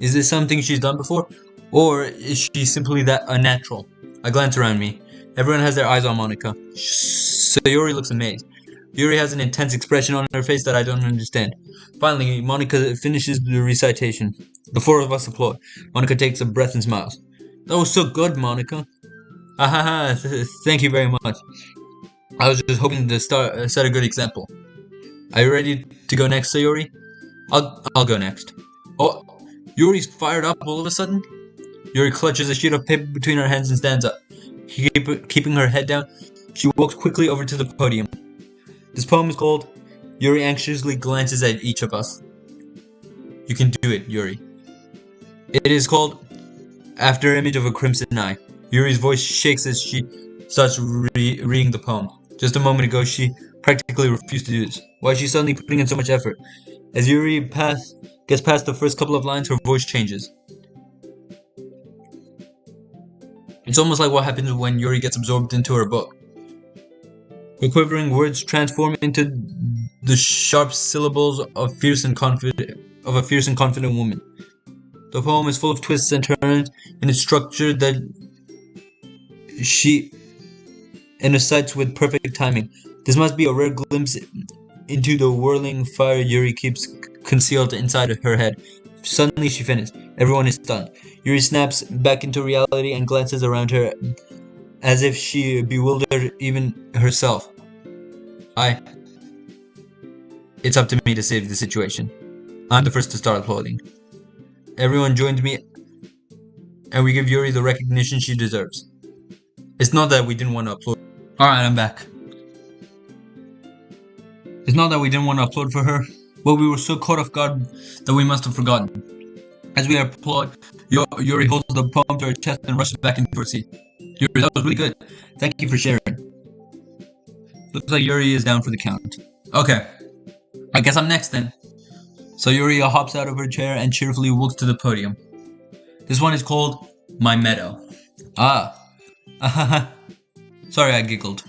Is this something she's done before? Or is she simply that unnatural? I glance around me. Everyone has their eyes on Monica. Sayori looks amazed. Yuri has an intense expression on her face that I don't understand. Finally, Monica finishes the recitation. The four of us applaud. Monica takes a breath and smiles. That was so good, Monica. Ahaha, thank you very much. I was just hoping to set a good example. Are you ready to go next, Sayori? I'll go next. Oh, Yuri's fired up all of a sudden. Yuri clutches a sheet of paper between her hands and stands up. Keeping her head down, she walks quickly over to the podium. This poem is called Yuri anxiously glances at each of us. You can do it, Yuri. It is called After Image of a Crimson Eye. Yuri's voice shakes as she starts reading the poem. Just a moment ago, she practically refused to do this. Why is she suddenly putting in so much effort? As Yuri gets past the first couple of lines, her voice changes. It's almost like what happens when Yuri gets absorbed into her book. Her quivering words transform into the sharp syllables of a fierce and confident woman. The poem is full of twists and turns in its structure that she intercites with perfect timing. This must be a rare glimpse into the whirling fire Yuri keeps concealed inside her head. Suddenly she finished. Everyone is stunned. Yuri snaps back into reality and glances around her as if she bewildered even herself. It's up to me to save the situation. I'm the first to start applauding. Everyone joins me and we give Yuri the recognition she deserves. It's not that we didn't want to applaud. Alright, I'm back. It's not that we didn't want to applaud for her, but we were so caught off guard that we must have forgotten. As we applaud, Yuri holds the poem to her chest and rushes back into her seat. Yuri, that was really good. Thank you for sharing. Looks like Yuri is down for the count. Okay, I guess I'm next then. So Yuri hops out of her chair and cheerfully walks to the podium. This one is called My Meadow. Sorry, I giggled.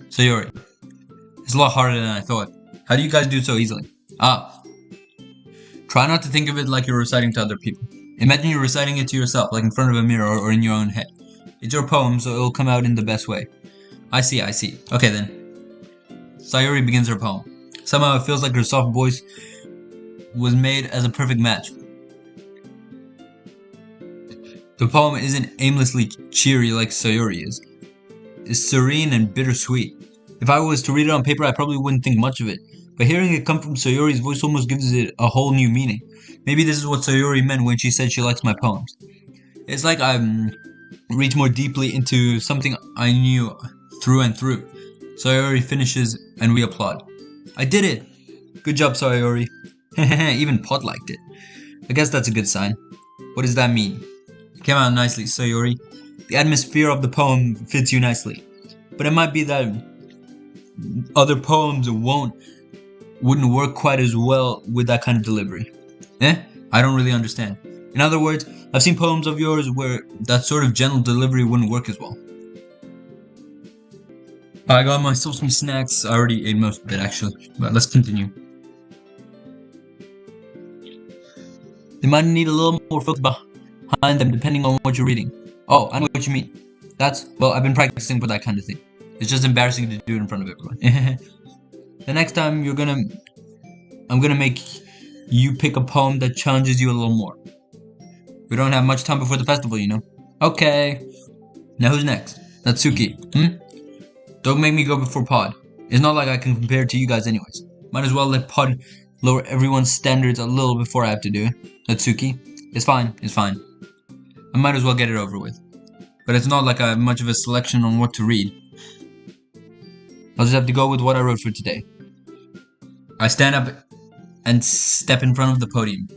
So Yuri, it's a lot harder than I thought. How do you guys do so easily? Try not to think of it like you're reciting to other people. Imagine you're reciting it to yourself, like in front of a mirror or in your own head. It's your poem, so it'll come out in the best way. I see. Okay then. Sayori begins her poem. Somehow it feels like her soft voice was made as a perfect match. The poem isn't aimlessly cheery like Sayori is. It's serene and bittersweet. If I was to read it on paper, I probably wouldn't think much of it. But hearing it come from Sayori's voice almost gives it a whole new meaning. Maybe this is what Sayori meant when she said she likes my poems. It's like I reach more deeply into something I knew through and through. Sayori finishes and we applaud. I did it! Good job, Sayori. Even Pod liked it. I guess that's a good sign. What does that mean? Came out nicely, Sayori. The atmosphere of the poem fits you nicely. But it might be that other poems wouldn't work quite as well with that kind of delivery. I don't really understand. In other words, I've seen poems of yours where that sort of gentle delivery wouldn't work as well. I got myself some snacks. I already ate most of it actually, but let's continue. They might need a little more focus behind them depending on what you're reading. Oh, I know what you mean. I've been practicing for that kind of thing. It's just embarrassing to do it in front of everyone. The next time I'm gonna make you pick a poem that challenges you a little more. We don't have much time before the festival, you know. Okay. Now who's next? Natsuki. Don't make me go before Pod. It's not like I can compare to you guys anyways. Might as well let Pod lower everyone's standards a little before I have to do it. Natsuki. It's fine. I might as well get it over with. But it's not like I have much of a selection on what to read. I'll just have to go with what I wrote for today. I stand up and step in front of the podium.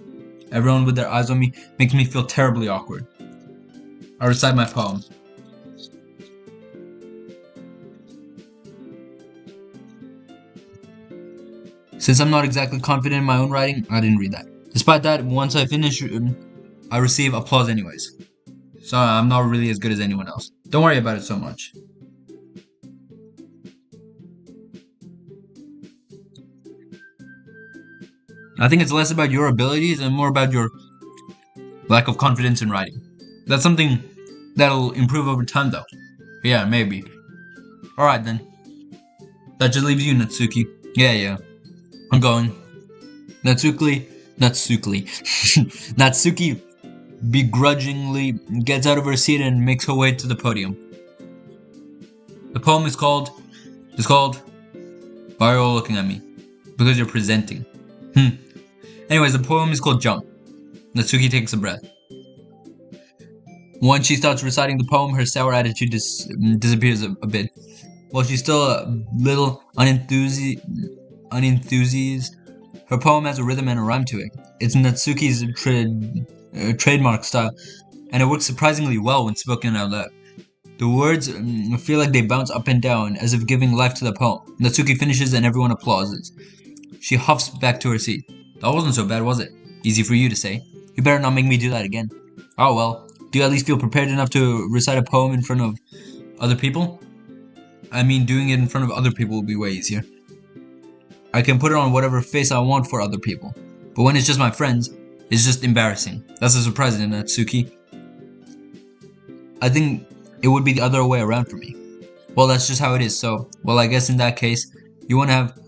Everyone with their eyes on me makes me feel terribly awkward. I recite my poem. Since I'm not exactly confident in my own writing, I didn't read that. Despite that, once I finish, I receive applause anyways. So I'm not really as good as anyone else. Don't worry about it so much. I think it's less about your abilities and more about your lack of confidence in writing. That's something that'll improve over time though. Yeah, maybe. Alright then. That just leaves you, Natsuki. Yeah. I'm going. Natsuki. begrudgingly gets out of her seat and makes her way to the podium. The poem is called. Why are you all looking at me? Because you're presenting. Anyways, the poem is called Jump. Natsuki takes a breath. Once she starts reciting the poem, her sour attitude disappears a bit. While she's still a little unenthused, her poem has a rhythm and a rhyme to it. It's Natsuki's trademark style, and it works surprisingly well when spoken out loud. The words feel like they bounce up and down, as if giving life to the poem. Natsuki finishes and everyone applauses. She huffs back to her seat. That wasn't so bad, was it? Easy for you to say. You better not make me do that again. Oh well, do you at least feel prepared enough to recite a poem in front of other people? I mean, doing it in front of other people will be way easier. I can put it on whatever face I want for other people. But when it's just my friends, it's just embarrassing. That's a surprise, isn't it, Natsuki? I think it would be the other way around for me. Well, that's just how it is, so, well, I guess in that case, you won't have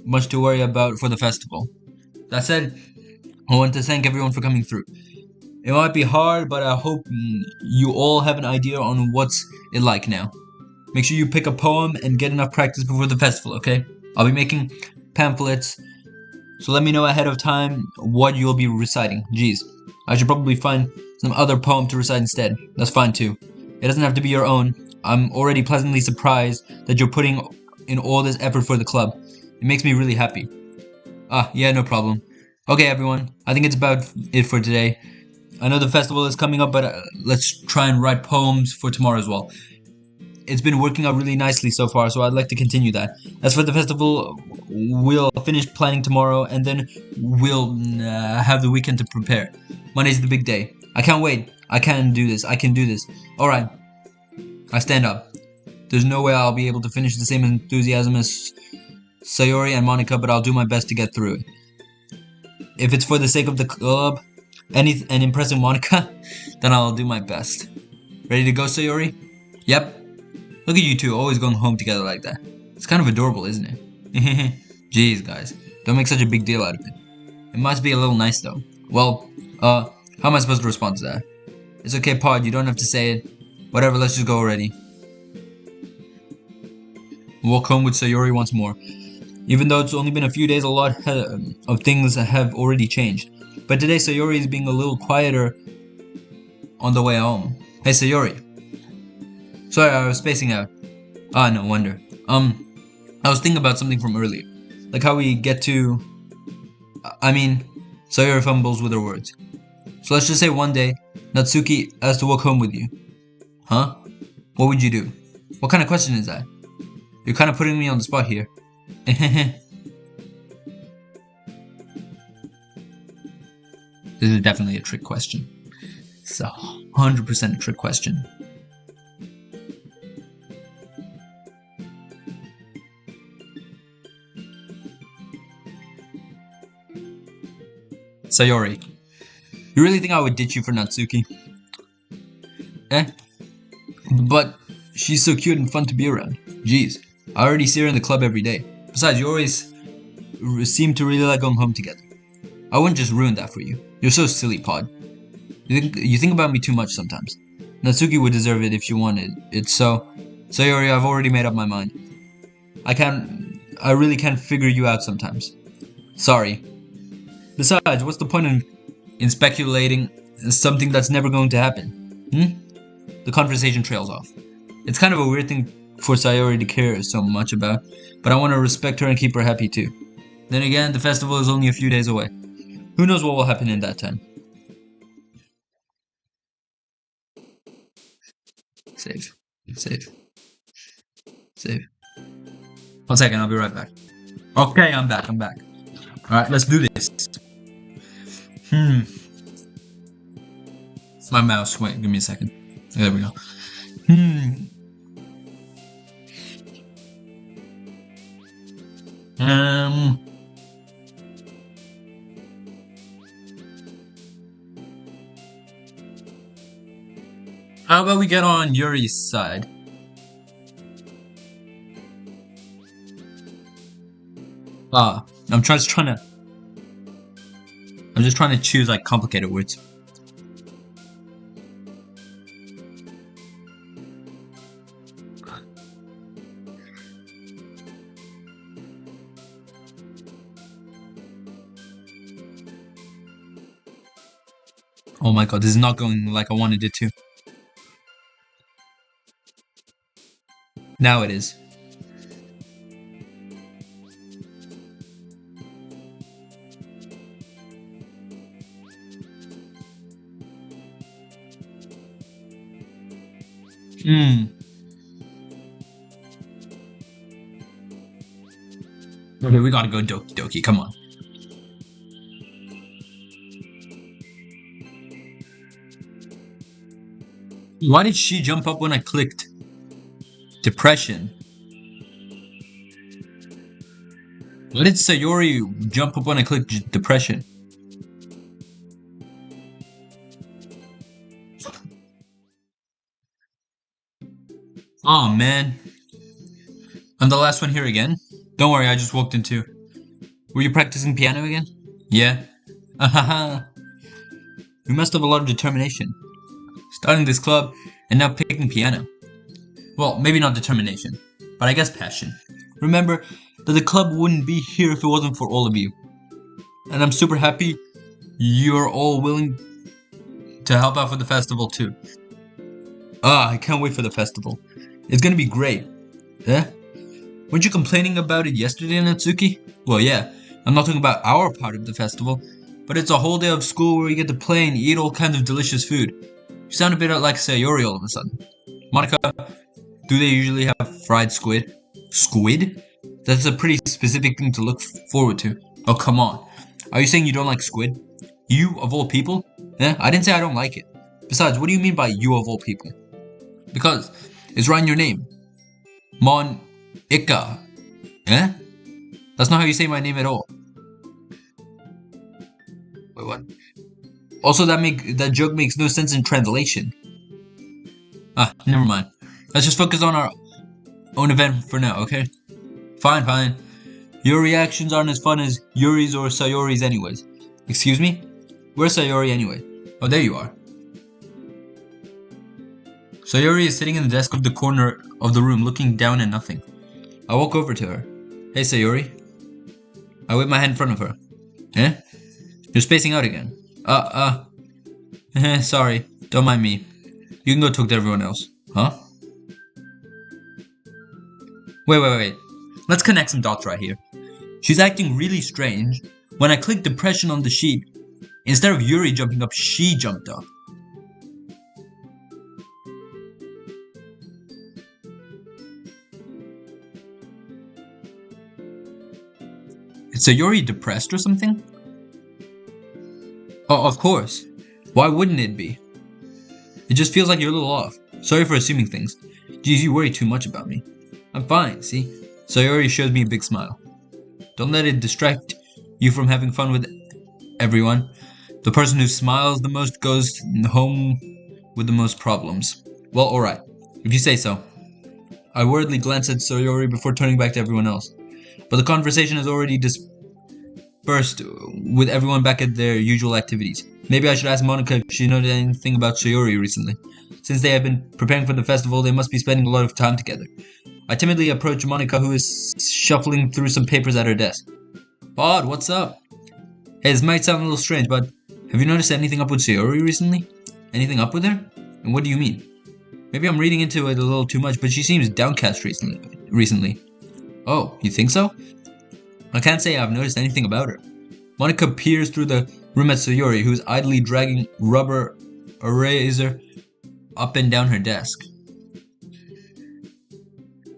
much to worry about for the festival. That said, I want to thank everyone for coming through. It might be hard, but I hope you all have an idea on what's it like now. Make sure you pick a poem and get enough practice before the festival, okay? I'll be making pamphlets, so let me know ahead of time what you'll be reciting. Geez, I should probably find some other poem to recite instead. That's fine too. It doesn't have to be your own. I'm already pleasantly surprised that you're putting in all this effort for the club. It makes me really happy. Yeah, no problem. Okay, everyone, I think it's about it for today. I know the festival is coming up, but let's try and write poems for tomorrow as well. It's been working out really nicely so far, so I'd like to continue that. As for the festival, we'll finish planning tomorrow, and then we'll have the weekend to prepare. Monday's the big day. I can't wait. I can do this. I can do this. Alright. I stand up. There's no way I'll be able to finish the same enthusiasm as Sayori and Monica, but I'll do my best to get through it. If it's for the sake of the club and impressing Monica, then I'll do my best. Ready to go, Sayori? Yep. Look at you two always going home together like that. It's kind of adorable, isn't it? Jeez, guys. Don't make such a big deal out of it. It must be a little nice, though. Well, how am I supposed to respond to that? It's okay, Pod. You don't have to say it. Whatever, let's just go already. Walk home with Sayori once more. Even though it's only been a few days, a lot of things have already changed. But today, Sayori is being a little quieter on the way home. Hey, Sayori. Sorry, I was spacing out. No wonder. I was thinking about something from earlier. Like how we get to... Sayori fumbles with her words. So let's just say one day, Natsuki has to walk home with you. Huh? What would you do? What kind of question is that? You're kind of putting me on the spot here. This is definitely a trick question. It's 100% a trick question. Sayori, you really think I would ditch you for Natsuki? But she's so cute and fun to be around. Jeez, I already see her in the club every day. Besides, you always seem to really like going home together. I wouldn't just ruin that for you. You're so silly, Pod. You think about me too much sometimes. Natsuki would deserve it if she wanted it, so... Sayori, I've already made up my mind. I really can't figure you out sometimes. Sorry. Besides, what's the point in speculating something that's never going to happen? The conversation trails off. It's kind of a weird thing for Sayori to care so much about, but I want to respect her and keep her happy too. Then again, the festival is only a few days away. Who knows what will happen in that time? Save. 1 second, I'll be right back. Okay, I'm back. Alright, let's do this. It's my mouse. Wait, give me a second. There we go. How about we get on Yuri's side? I'm just trying to choose like complicated words. Oh my god, this is not going like I wanted it to. Now it is. Hmm. Okay, we gotta go Doki, come on. Why did she jump up when I clicked depression? Why did Sayori jump up when I clicked depression? Oh man. I'm the last one here again? Don't worry, I just walked in too. Were you practicing piano again? Yeah. Ahaha. You must have a lot of determination. Starting this club and now picking piano. Well, maybe not determination, but I guess passion. Remember that the club wouldn't be here if it wasn't for all of you. And I'm super happy you're all willing to help out for the festival too. I can't wait for the festival. It's gonna be great. Eh? Weren't you complaining about it yesterday, Natsuki? Well, yeah, I'm not talking about our part of the festival, but it's a whole day of school where you get to play and eat all kinds of delicious food. You sound a bit like Sayori all of a sudden. Monica, do they usually have fried squid? Squid? That's a pretty specific thing to look forward to. Oh, come on. Are you saying you don't like squid? You, of all people? I didn't say I don't like it. Besides, what do you mean by you of all people? Because it's right in your name. Mon Ika. That's not how you say my name at all. Wait, what? Also, that joke makes no sense in translation. Never mind. Let's just focus on our own event for now, okay? Fine. Your reactions aren't as fun as Yuri's or Sayori's anyways. Excuse me? Where's Sayori anyway? Oh, there you are. Sayori is sitting in the desk of the corner of the room looking down at nothing. I walk over to her. Hey, Sayori. I wave my hand in front of her. You're spacing out again. Sorry. Don't mind me. You can go talk to everyone else. Huh? Wait. Let's connect some dots right here. She's acting really strange. When I clicked depression on the sheet, instead of Yuri jumping up, she jumped up. Is Sayori depressed or something? Oh, of course. Why wouldn't it be? It just feels like you're a little off. Sorry for assuming things. Geez, you worry too much about me. I'm fine, see? Sayori shows me a big smile. Don't let it distract you from having fun with everyone. The person who smiles the most goes home with the most problems. Well, alright. If you say so. I worriedly glance at Sayori before turning back to everyone else. But the conversation has already dispersed with everyone back at their usual activities. Maybe I should ask Monica if she knows anything about Sayori recently. Since they have been preparing for the festival, they must be spending a lot of time together. I timidly approach Monica, who is shuffling through some papers at her desk. Pod, what's up? Hey, this might sound a little strange, but have you noticed anything up with Sayori recently? Anything up with her? And what do you mean? Maybe I'm reading into it a little too much, but she seems downcast recently. Oh, you think so? I can't say I've noticed anything about her. Monica peers through the room at Sayori, who is idly dragging rubber eraser up and down her desk.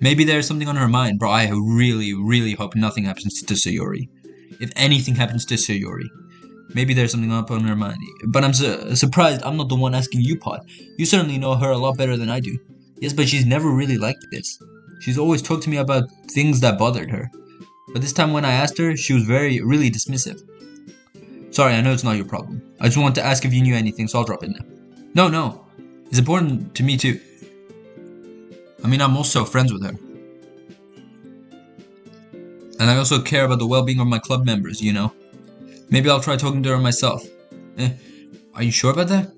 Maybe there's something on her mind, bro. I really hope nothing happens to Sayori. If anything happens to Sayori, maybe there's something up on her mind. But I'm surprised I'm not the one asking you, Pod. You certainly know her a lot better than I do. Yes, but she's never really liked this. She's always talked to me about things that bothered her. But this time when I asked her, she was really dismissive. Sorry, I know it's not your problem. I just wanted to ask if you knew anything, so I'll drop it now. No. It's important to me too. I mean, I'm also friends with her. And I also care about the well-being of my club members, you know. Maybe I'll try talking to her myself. Are you sure about that?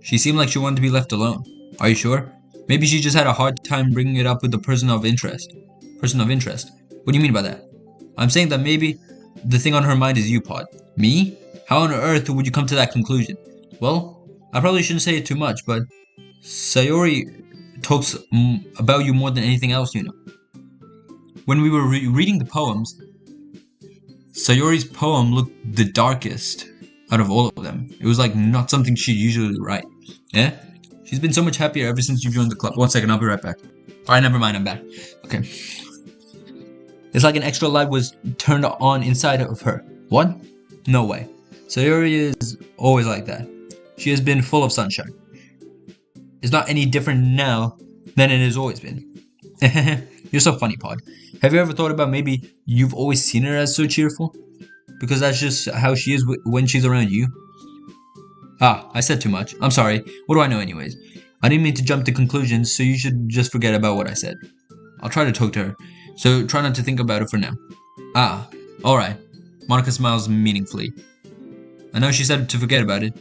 She seemed like she wanted to be left alone. Are you sure? Maybe she just had a hard time bringing it up with the person of interest. Person of interest? What do you mean by that? I'm saying that maybe the thing on her mind is you, Pod. Me? How on earth would you come to that conclusion? Well, I probably shouldn't say it too much, but Sayori talks about you more than anything else, you know. When we were reading the poems, Sayori's poem looked the darkest out of all of them. It was like not something she'd usually write. Yeah? She's been so much happier ever since you joined the club. 1 second, I'll be right back. Alright, never mind, I'm back. Okay. It's like an extra light was turned on inside of her. What? No way. Sayori is always like that. She has been full of sunshine. It's not any different now than it has always been. You're so funny, Pod. Have you ever thought about maybe you've always seen her as so cheerful? Because that's just how she is when she's around you. Ah, I said too much. I'm sorry. What do I know anyways? I didn't mean to jump to conclusions, so you should just forget about what I said. I'll try to talk to her, so try not to think about it for now. Ah, alright. Monica smiles meaningfully. I know she said to forget about it,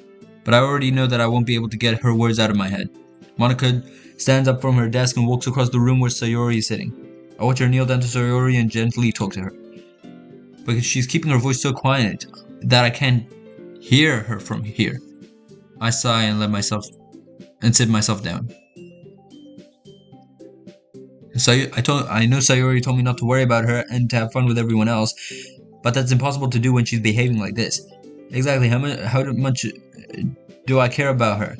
but I already know that I won't be able to get her words out of my head. Monica stands up from her desk and walks across the room where Sayori is sitting. I watch her kneel down to Sayori and gently talk to her. Because she's keeping her voice so quiet that I can't hear her from here. I sigh and sit myself down. I know Sayori told me not to worry about her and to have fun with everyone else, but that's impossible to do when she's behaving like this. Exactly how much do I care about her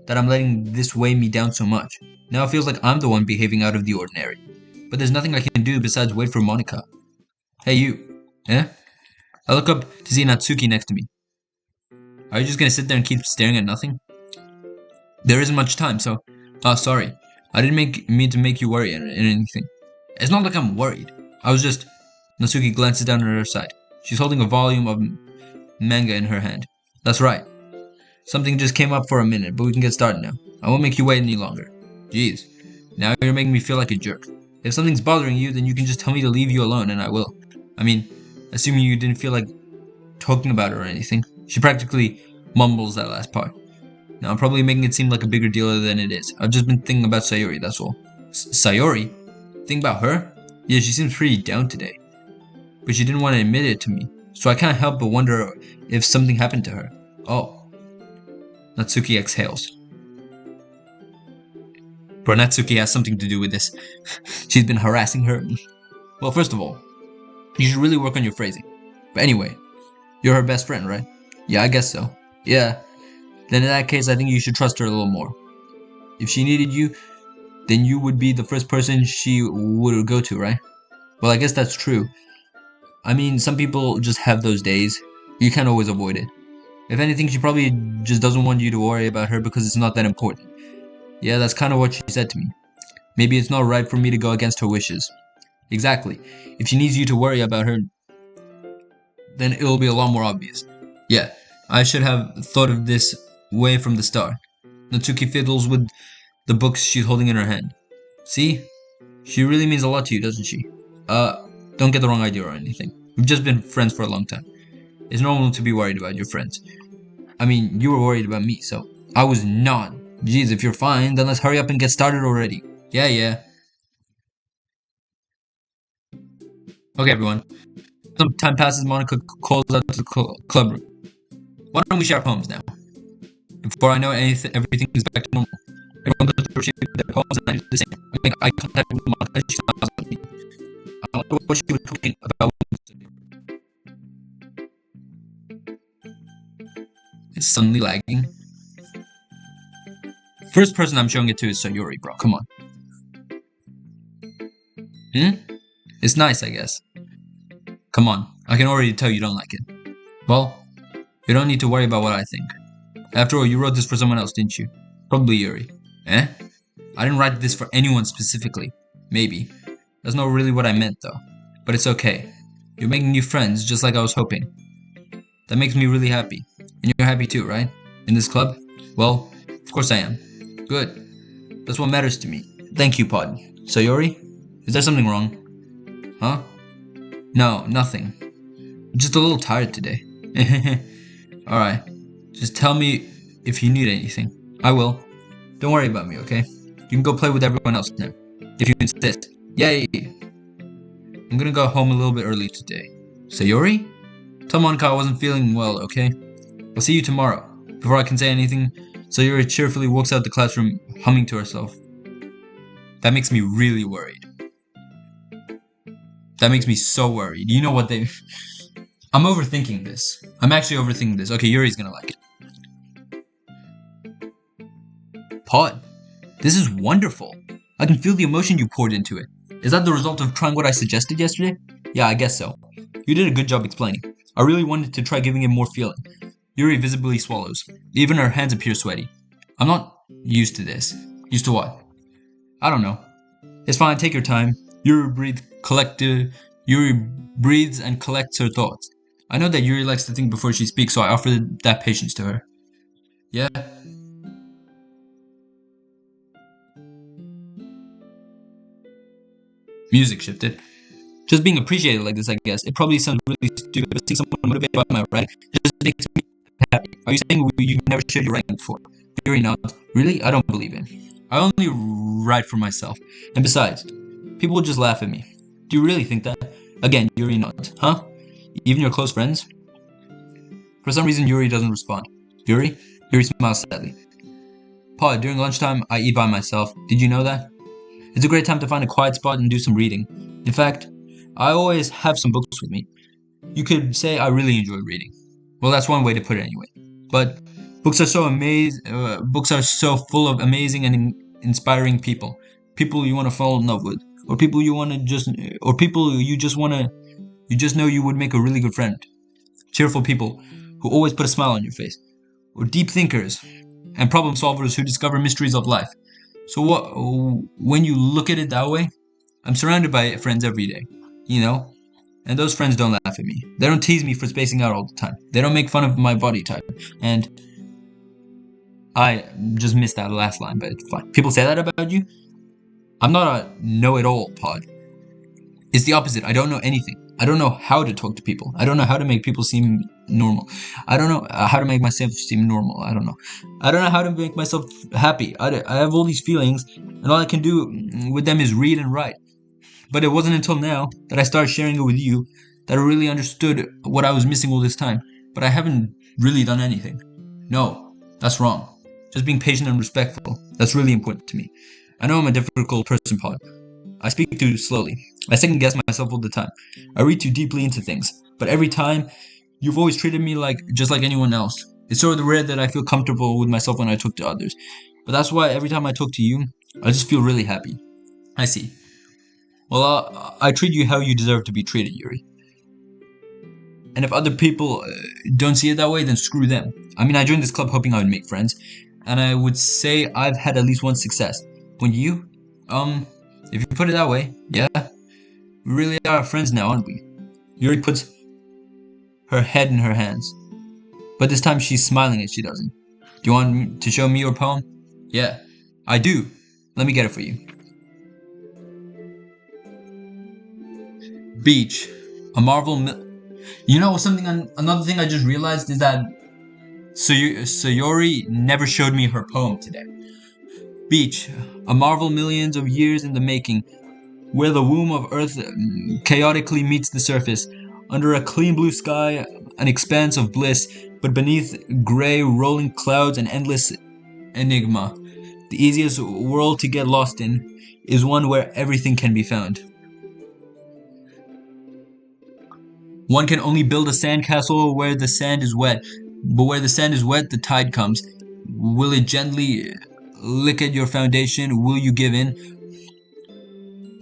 that I'm letting this weigh me down so much? Now it feels like I'm the one behaving out of the ordinary. But there's nothing I can do besides wait for Monica. Hey you. Eh? I look up to see Natsuki next to me. Are you just gonna sit there and keep staring at nothing? There isn't much time, so... Oh, sorry. I didn't mean to make you worry or anything. It's not like I'm worried. I was just... Natsuki glances down at her side. She's holding a volume of manga in her hand. That's right. Something just came up for a minute, but we can get started now. I won't make you wait any longer. Jeez. Now you're making me feel like a jerk. If something's bothering you, then you can just tell me to leave you alone, and I will. I mean, assuming you didn't feel like talking about it or anything. She practically mumbles that last part. Now, I'm probably making it seem like a bigger deal than it is. I've just been thinking about Sayori, that's all. Sayori? Think about her? Yeah, she seems pretty down today. But she didn't want to admit it to me, so I can't help but wonder if something happened to her. Oh. Natsuki exhales. Bro, Natsuki has something to do with this. She's been harassing her. Well, first of all, you should really work on your phrasing. But anyway, you're her best friend, right? Yeah, I guess so. Yeah. Then in that case, I think you should trust her a little more. If she needed you, then you would be the first person she would go to, right? Well, I guess that's true. I mean, some people just have those days. You can't always avoid it. If anything, she probably just doesn't want you to worry about her because it's not that important. Yeah, that's kind of what she said to me. Maybe it's not right for me to go against her wishes. Exactly. If she needs you to worry about her, then it'll be a lot more obvious. Yeah, I should have thought of this way from the start. Natsuki fiddles with the books she's holding in her hand. See? She really means a lot to you, doesn't she? Don't get the wrong idea or anything. We've just been friends for a long time. It's normal to be worried about your friends. I mean, you were worried about me, so... I was not. Jeez, if you're fine, then let's hurry up and get started already. Yeah. Okay, everyone. Some time passes, Monica calls out to the club room. Why don't we share poems now? Before I know anything, everything is back to normal. Everyone goes to appreciate their poems and I do the same. I make eye contact with Monica, she smiles at me. I wonder what she was talking about. It's suddenly lagging. First person I'm showing it to is Sayori, bro. Come on. It's nice, I guess. Come on. I can already tell you don't like it. Well, you don't need to worry about what I think. After all, you wrote this for someone else, didn't you? Probably Yuri. Eh? I didn't write this for anyone specifically. Maybe. That's not really what I meant, though. But it's okay. You're making new friends, just like I was hoping. That makes me really happy. And you're happy too, right? In this club? Well, of course I am. Good. That's what matters to me. Thank you, Pod. Sayori? Is there something wrong? Huh? No, nothing. I'm just a little tired today. Alright. Just tell me if you need anything. I will. Don't worry about me, okay? You can go play with everyone else now. If you insist. Yay! I'm gonna go home a little bit early today. Sayori? Tell Monica I wasn't feeling well, okay? I'll see you tomorrow. Before I can say anything, Sayuri cheerfully walks out the classroom, humming to herself. That makes me really worried. That makes me so worried. You know what they... I'm overthinking this. I'm actually overthinking this. Okay, Yuri's gonna like it. Pod, this is wonderful. I can feel the emotion you poured into it. Is that the result of trying what I suggested yesterday? Yeah, I guess so. You did a good job explaining. I really wanted to try giving it more feeling. Yuri visibly swallows. Even her hands appear sweaty. I'm not used to this. Used to what? I don't know. It's fine, take your time. Yuri breathes and collects her thoughts. I know that Yuri likes to think before she speaks, so I offer that patience to her. Yeah? Music shifted. Just being appreciated like this, I guess. It probably sounds really stupid, but seeing someone motivated by my writing just makes me happy. Are you saying you've never shared your writing before? Yuri nods. Really? I don't believe it. I only write for myself. And besides, people will just laugh at me. Do you really think that? Again, Yuri nods. Huh? Even your close friends? For some reason, Yuri doesn't respond. Yuri? Yuri smiles sadly. Pa, during lunchtime, I eat by myself. Did you know that? It's a great time to find a quiet spot and do some reading. In fact, I always have some books with me. You could say I really enjoy reading. Well, that's one way to put it anyway. But books are so full of amazing and inspiring people. People you want to fall in love with, or people you just know you would make a really good friend. Cheerful people who always put a smile on your face, or deep thinkers and problem solvers who discover mysteries of life. So when you look at it that way, I'm surrounded by friends every day, you know? And those friends don't laugh at me. They don't tease me for spacing out all the time. They don't make fun of my body type. And I just missed that last line, but it's fine. People say that about you? I'm not a know-it-all, Pod. It's the opposite. I don't know anything. I don't know how to talk to people. I don't know how to make people seem normal. I don't know how to make myself seem normal. I don't know how to make myself happy. I have all these feelings, and all I can do with them is read and write. But it wasn't until now that I started sharing it with you that I really understood what I was missing all this time. But I haven't really done anything. No, that's wrong. Just being patient and respectful. That's really important to me. I know I'm a difficult person, Pod. I speak too slowly. I second guess myself all the time. I read too deeply into things. But every time, you've always treated me just like anyone else. It's sort of rare that I feel comfortable with myself when I talk to others. But that's why every time I talk to you, I just feel really happy. I see. Well, I treat you how you deserve to be treated, Yuri. And if other people don't see it that way, then screw them. I mean, I joined this club hoping I would make friends. And I would say I've had at least one success. When you, if you put it that way, yeah, we really are friends now, aren't we? Yuri puts her head in her hands. But this time she's smiling as she doesn't. Do you want to show me your poem? Yeah, I do. Let me get it for you. Beach. A Marvel... You know something? Another thing I just realized is that Sayuri never showed me her poem today. Beach. A marvel millions of years in the making, where the womb of Earth chaotically meets the surface. Under a clean blue sky, an expanse of bliss, but beneath gray rolling clouds, an endless enigma. The easiest world to get lost in is one where everything can be found. One can only build a sandcastle where the sand is wet, but where the sand is wet, the tide comes. Will it gently lick at your foundation? Will you give in?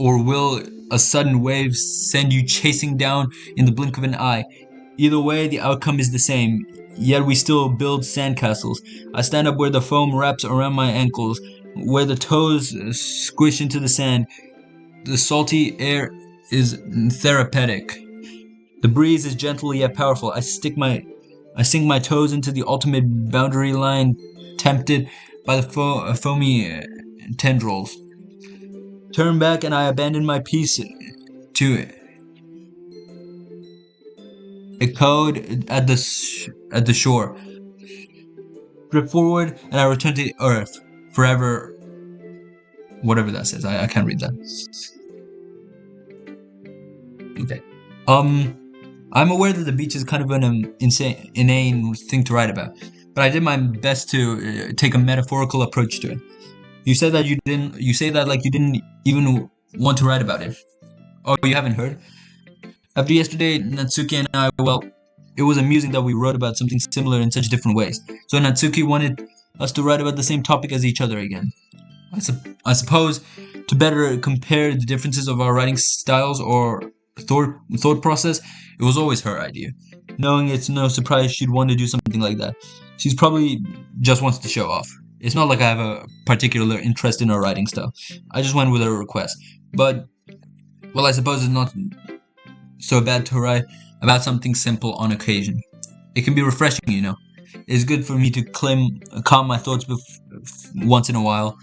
Or will a sudden wave send you chasing down in the blink of an eye? Either way, the outcome is the same, yet we still build sandcastles. I stand up where the foam wraps around my ankles, where the toes squish into the sand. The salty air is therapeutic. The breeze is gentle yet powerful. I sink my toes into the ultimate boundary line, tempted by the foamy tendrils. Turn back and I abandon my peace to a code at the shore. Drift forward and I return to Earth forever. Whatever that says, I can't read that. Okay. I'm aware that the beach is kind of an inane thing to write about, but I did my best to take a metaphorical approach to it. You said that you didn't. You say that like you didn't even want to write about it. Oh, you haven't heard? After yesterday, Natsuki and I, well, it was amusing that we wrote about something similar in such different ways. So Natsuki wanted us to write about the same topic as each other again. I suppose to better compare the differences of our writing styles or thought process, it was always her idea. Knowing it's no surprise she'd want to do something like that. She's probably just wants to show off. It's not like I have a particular interest in her writing style. I just went with her request. But, well, I suppose it's not so bad to write about something simple on occasion. It can be refreshing, you know. It's good for me to calm my thoughts once in a while.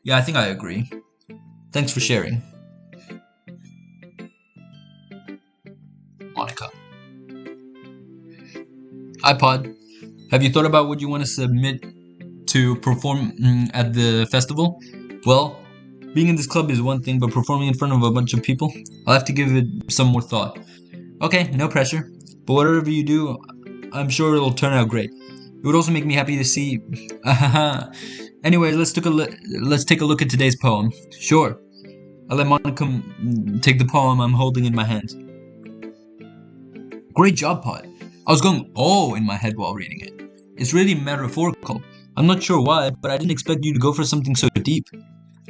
Yeah, I think I agree. Thanks for sharing, Monica. iPod, have you thought about what you want to submit to perform at the festival? Well, being in this club is one thing, but performing in front of a bunch of people, I'll have to give it some more thought. Okay, no pressure. But whatever you do, I'm sure it'll turn out great. It would also make me happy to see. Anyway, let's take a look at today's poem. Sure. I'll let Monica take the poem I'm holding in my hands. Great job, Pod. I was going oh in my head while reading it. It's really metaphorical. I'm not sure why, but I didn't expect you to go for something so deep.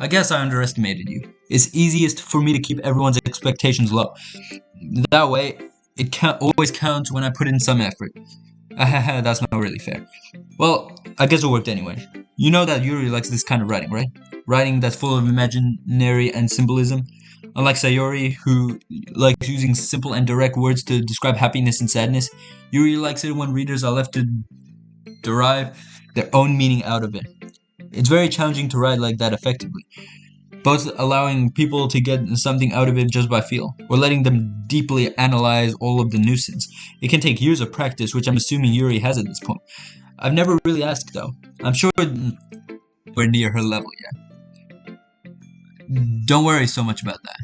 I guess I underestimated you. It's easiest for me to keep everyone's expectations low. That way, it always counts when I put in some effort. That's not really fair. Well, I guess it worked anyway. You know that Yuri likes this kind of writing, right? Writing that's full of imaginary and symbolism. Unlike Sayori, who likes using simple and direct words to describe happiness and sadness, Yuri likes it when readers are left to derive their own meaning out of it. It's very challenging to write like that effectively, both allowing people to get something out of it just by feel, or letting them deeply analyze all of the nuisance. It can take years of practice, which I'm assuming Yuri has at this point. I've never really asked, though. I'm sure we're near her level yet. Don't worry so much about that.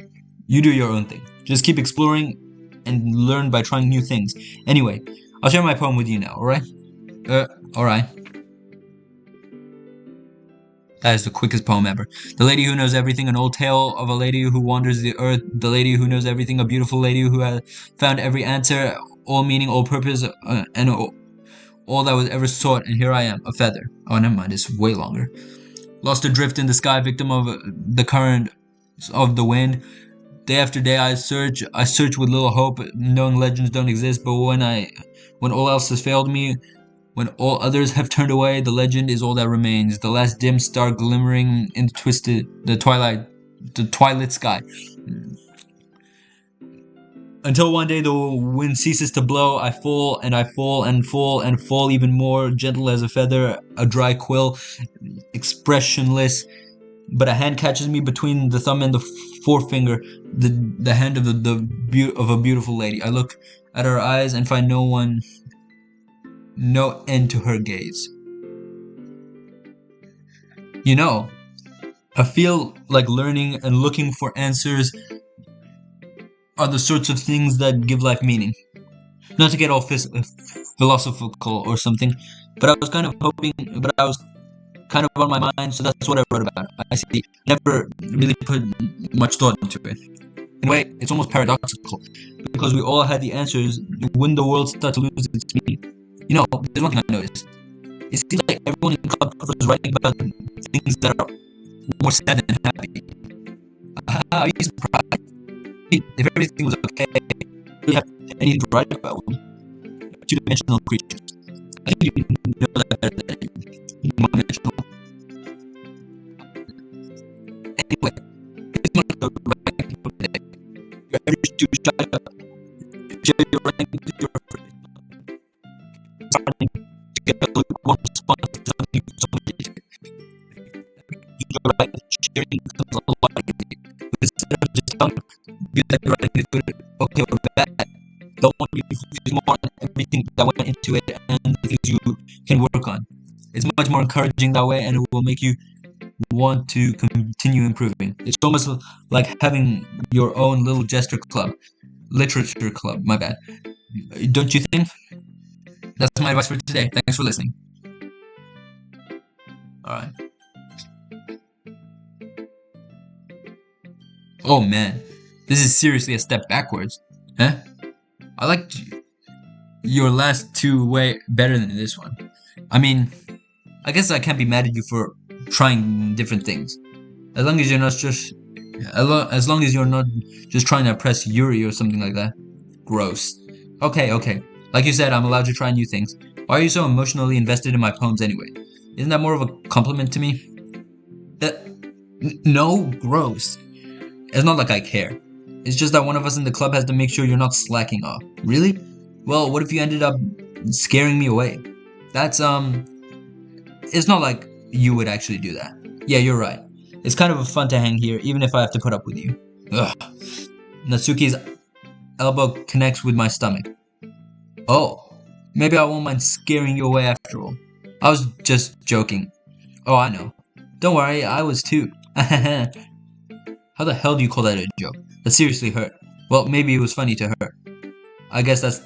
You do your own thing. Just keep exploring and learn by trying new things. Anyway, I'll share my poem with you now, alright? Alright. That is the quickest poem ever. The lady who knows everything, an old tale of a lady who wanders the earth. The lady who knows everything, a beautiful lady who has found every answer, all meaning, all purpose, and all that was ever sought. And here I am, a feather. Oh, never mind, it's way longer. Lost adrift in the sky, victim of the current of the wind. Day after day I search with little hope, knowing legends don't exist. But when all else has failed me, when all others have turned away, the legend is all that remains. The last dim star glimmering in the twilight sky. Until one day the wind ceases to blow, I fall and I fall and fall and fall even more, gentle as a feather, a dry quill, expressionless. But a hand catches me between the thumb and the forefinger, the hand of a beautiful lady. I look at her eyes and find no end to her gaze. You know, I feel like learning and looking for answers are the sorts of things that give life meaning. Not to get all philosophical or something, but I was kind of on my mind, so that's what I wrote about. I see. Never really put much thought into it. In a way, it's almost paradoxical, because we all had the answers. When the world starts to lose its meaning. You know, there's one thing I noticed. It seems like everyone in club is writing about things that are more sad than happy. Are you surprised? If everything was okay, you really have anything to write about two-dimensional creatures. I think you know that better than one-dimensional. Anyway, it's not the writing people today. Your average Jew shut up. Share your writing with your friends. Starting to get a little more response to something so much. Your writing sharing becomes a lot easier. Instead of just telling you that you're writing is good, okay or bad, don't want you to focus more on everything that went into it and the things you can work on. It's much more encouraging that way, and it will make you want to continue improving. It's almost like having your own little literature club, my bad. Don't you think? That's my advice for today. Thanks for listening. Alright. Oh man, this is seriously a step backwards. Huh? I liked your last two way better than this one. I mean, I guess I can't be mad at you for trying different things. As long as you're not just as long as you're not just trying to impress Yuri or something like that. Gross. Okay. Like you said, I'm allowed to try new things. Why are you so emotionally invested in my poems anyway? Isn't that more of a compliment to me? No, gross. It's not like I care. It's just that one of us in the club has to make sure you're not slacking off. Really? Well, what if you ended up scaring me away? That's, it's not like you would actually do that. Yeah, you're right. It's kind of fun to hang here, even if I have to put up with you. Ugh. Natsuki's elbow connects with my stomach. Oh, maybe I won't mind scaring you away after all. I was just joking. Oh, I know. Don't worry, I was too. How the hell do you call that a joke? That seriously hurt. Well, maybe it was funny to her. I guess that's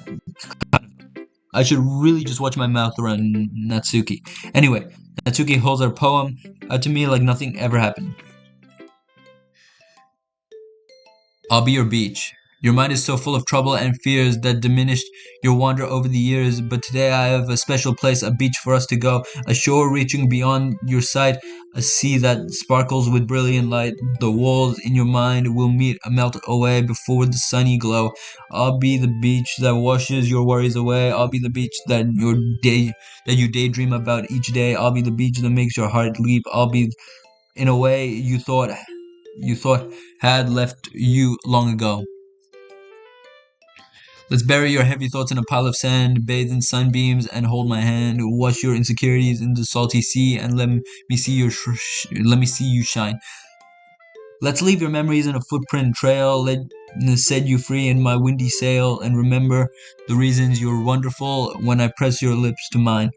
I should really just watch my mouth around Natsuki. Anyway, Natsuki holds her poem out to me like nothing ever happened. I'll be your beach. Your mind is so full of trouble and fears that diminished your wander over the years, but today I have a special place, a beach for us to go, a shore reaching beyond your sight, a sea that sparkles with brilliant light. The walls in your mind will melt away before the sunny glow. I'll be the beach that washes your worries away. I'll be the beach that you daydream about each day. I'll be the beach that makes your heart leap. I'll be, in a way, you thought had left you long ago. Let's bury your heavy thoughts in a pile of sand, bathe in sunbeams, and hold my hand. Wash your insecurities in the salty sea, and let me see you shine. Let's leave your memories in a footprint trail. Let set you free in my windy sail, and remember the reasons you're wonderful when I press your lips to mine.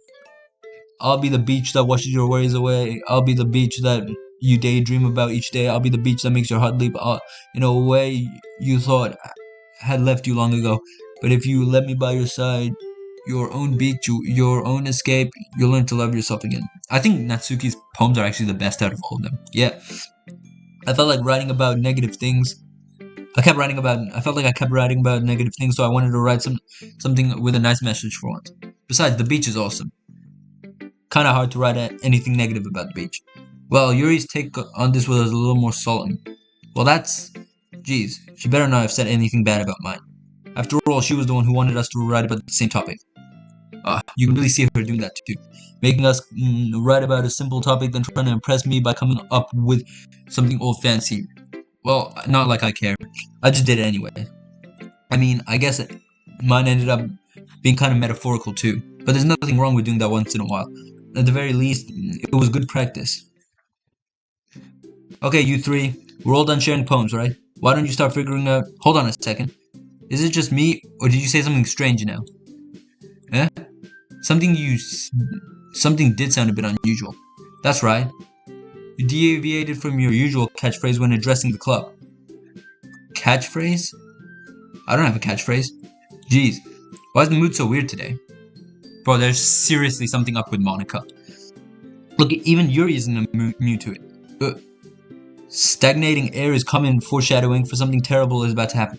I'll be the beach that washes your worries away. I'll be the beach that you daydream about each day. I'll be the beach that makes your heart leap. In a way you thought had left you long ago. But if you let me by your side, your own beach, your own escape, you'll learn to love yourself again. I think Natsuki's poems are actually the best out of all of them. Yeah. I felt like writing about negative things. I felt like I kept writing about negative things, so I wanted to write something with a nice message for once. Besides, the beach is awesome. Kinda hard to write anything negative about the beach. Well, Yuri's take on this was a little more solemn. Well, geez, she better not have said anything bad about mine. After all, she was the one who wanted us to write about the same topic. You can really see her doing that too. Making us write about a simple topic, then trying to impress me by coming up with something old fancy. Well, not like I care. I just did it anyway. I mean, I guess mine ended up being kind of metaphorical too. But there's nothing wrong with doing that once in a while. At the very least, it was good practice. Okay, you three, we're all done sharing poems, right? Why don't you start figuring out... Hold on a second. Is it just me, or did you say something strange now? Eh? Something did sound a bit unusual. That's right. You deviated from your usual catchphrase when addressing the club. Catchphrase? I don't have a catchphrase. Jeez, why is the mood so weird today? Bro, there's seriously something up with Monica. Look, even Yuri isn't immune to it. Stagnating air is coming, foreshadowing for something terrible is about to happen.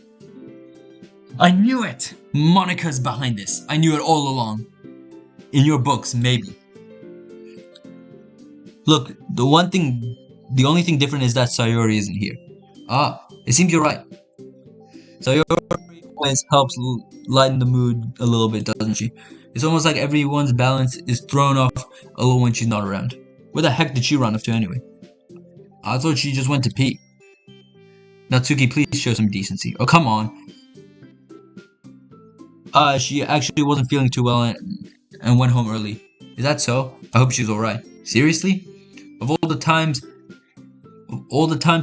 I knew it! Monica's behind this. I knew it all along. In your books, maybe. Look, the only thing different is that Sayori isn't here. It seems you're right. Sayori always helps lighten the mood a little bit, doesn't she? It's almost like everyone's balance is thrown off a little when she's not around. Where the heck did she run off to anyway? I thought she just went to pee. Natsuki, please show some decency. Oh, come on. She actually wasn't feeling too well and went home early. Is that so? I hope she's alright. Seriously? Of all the times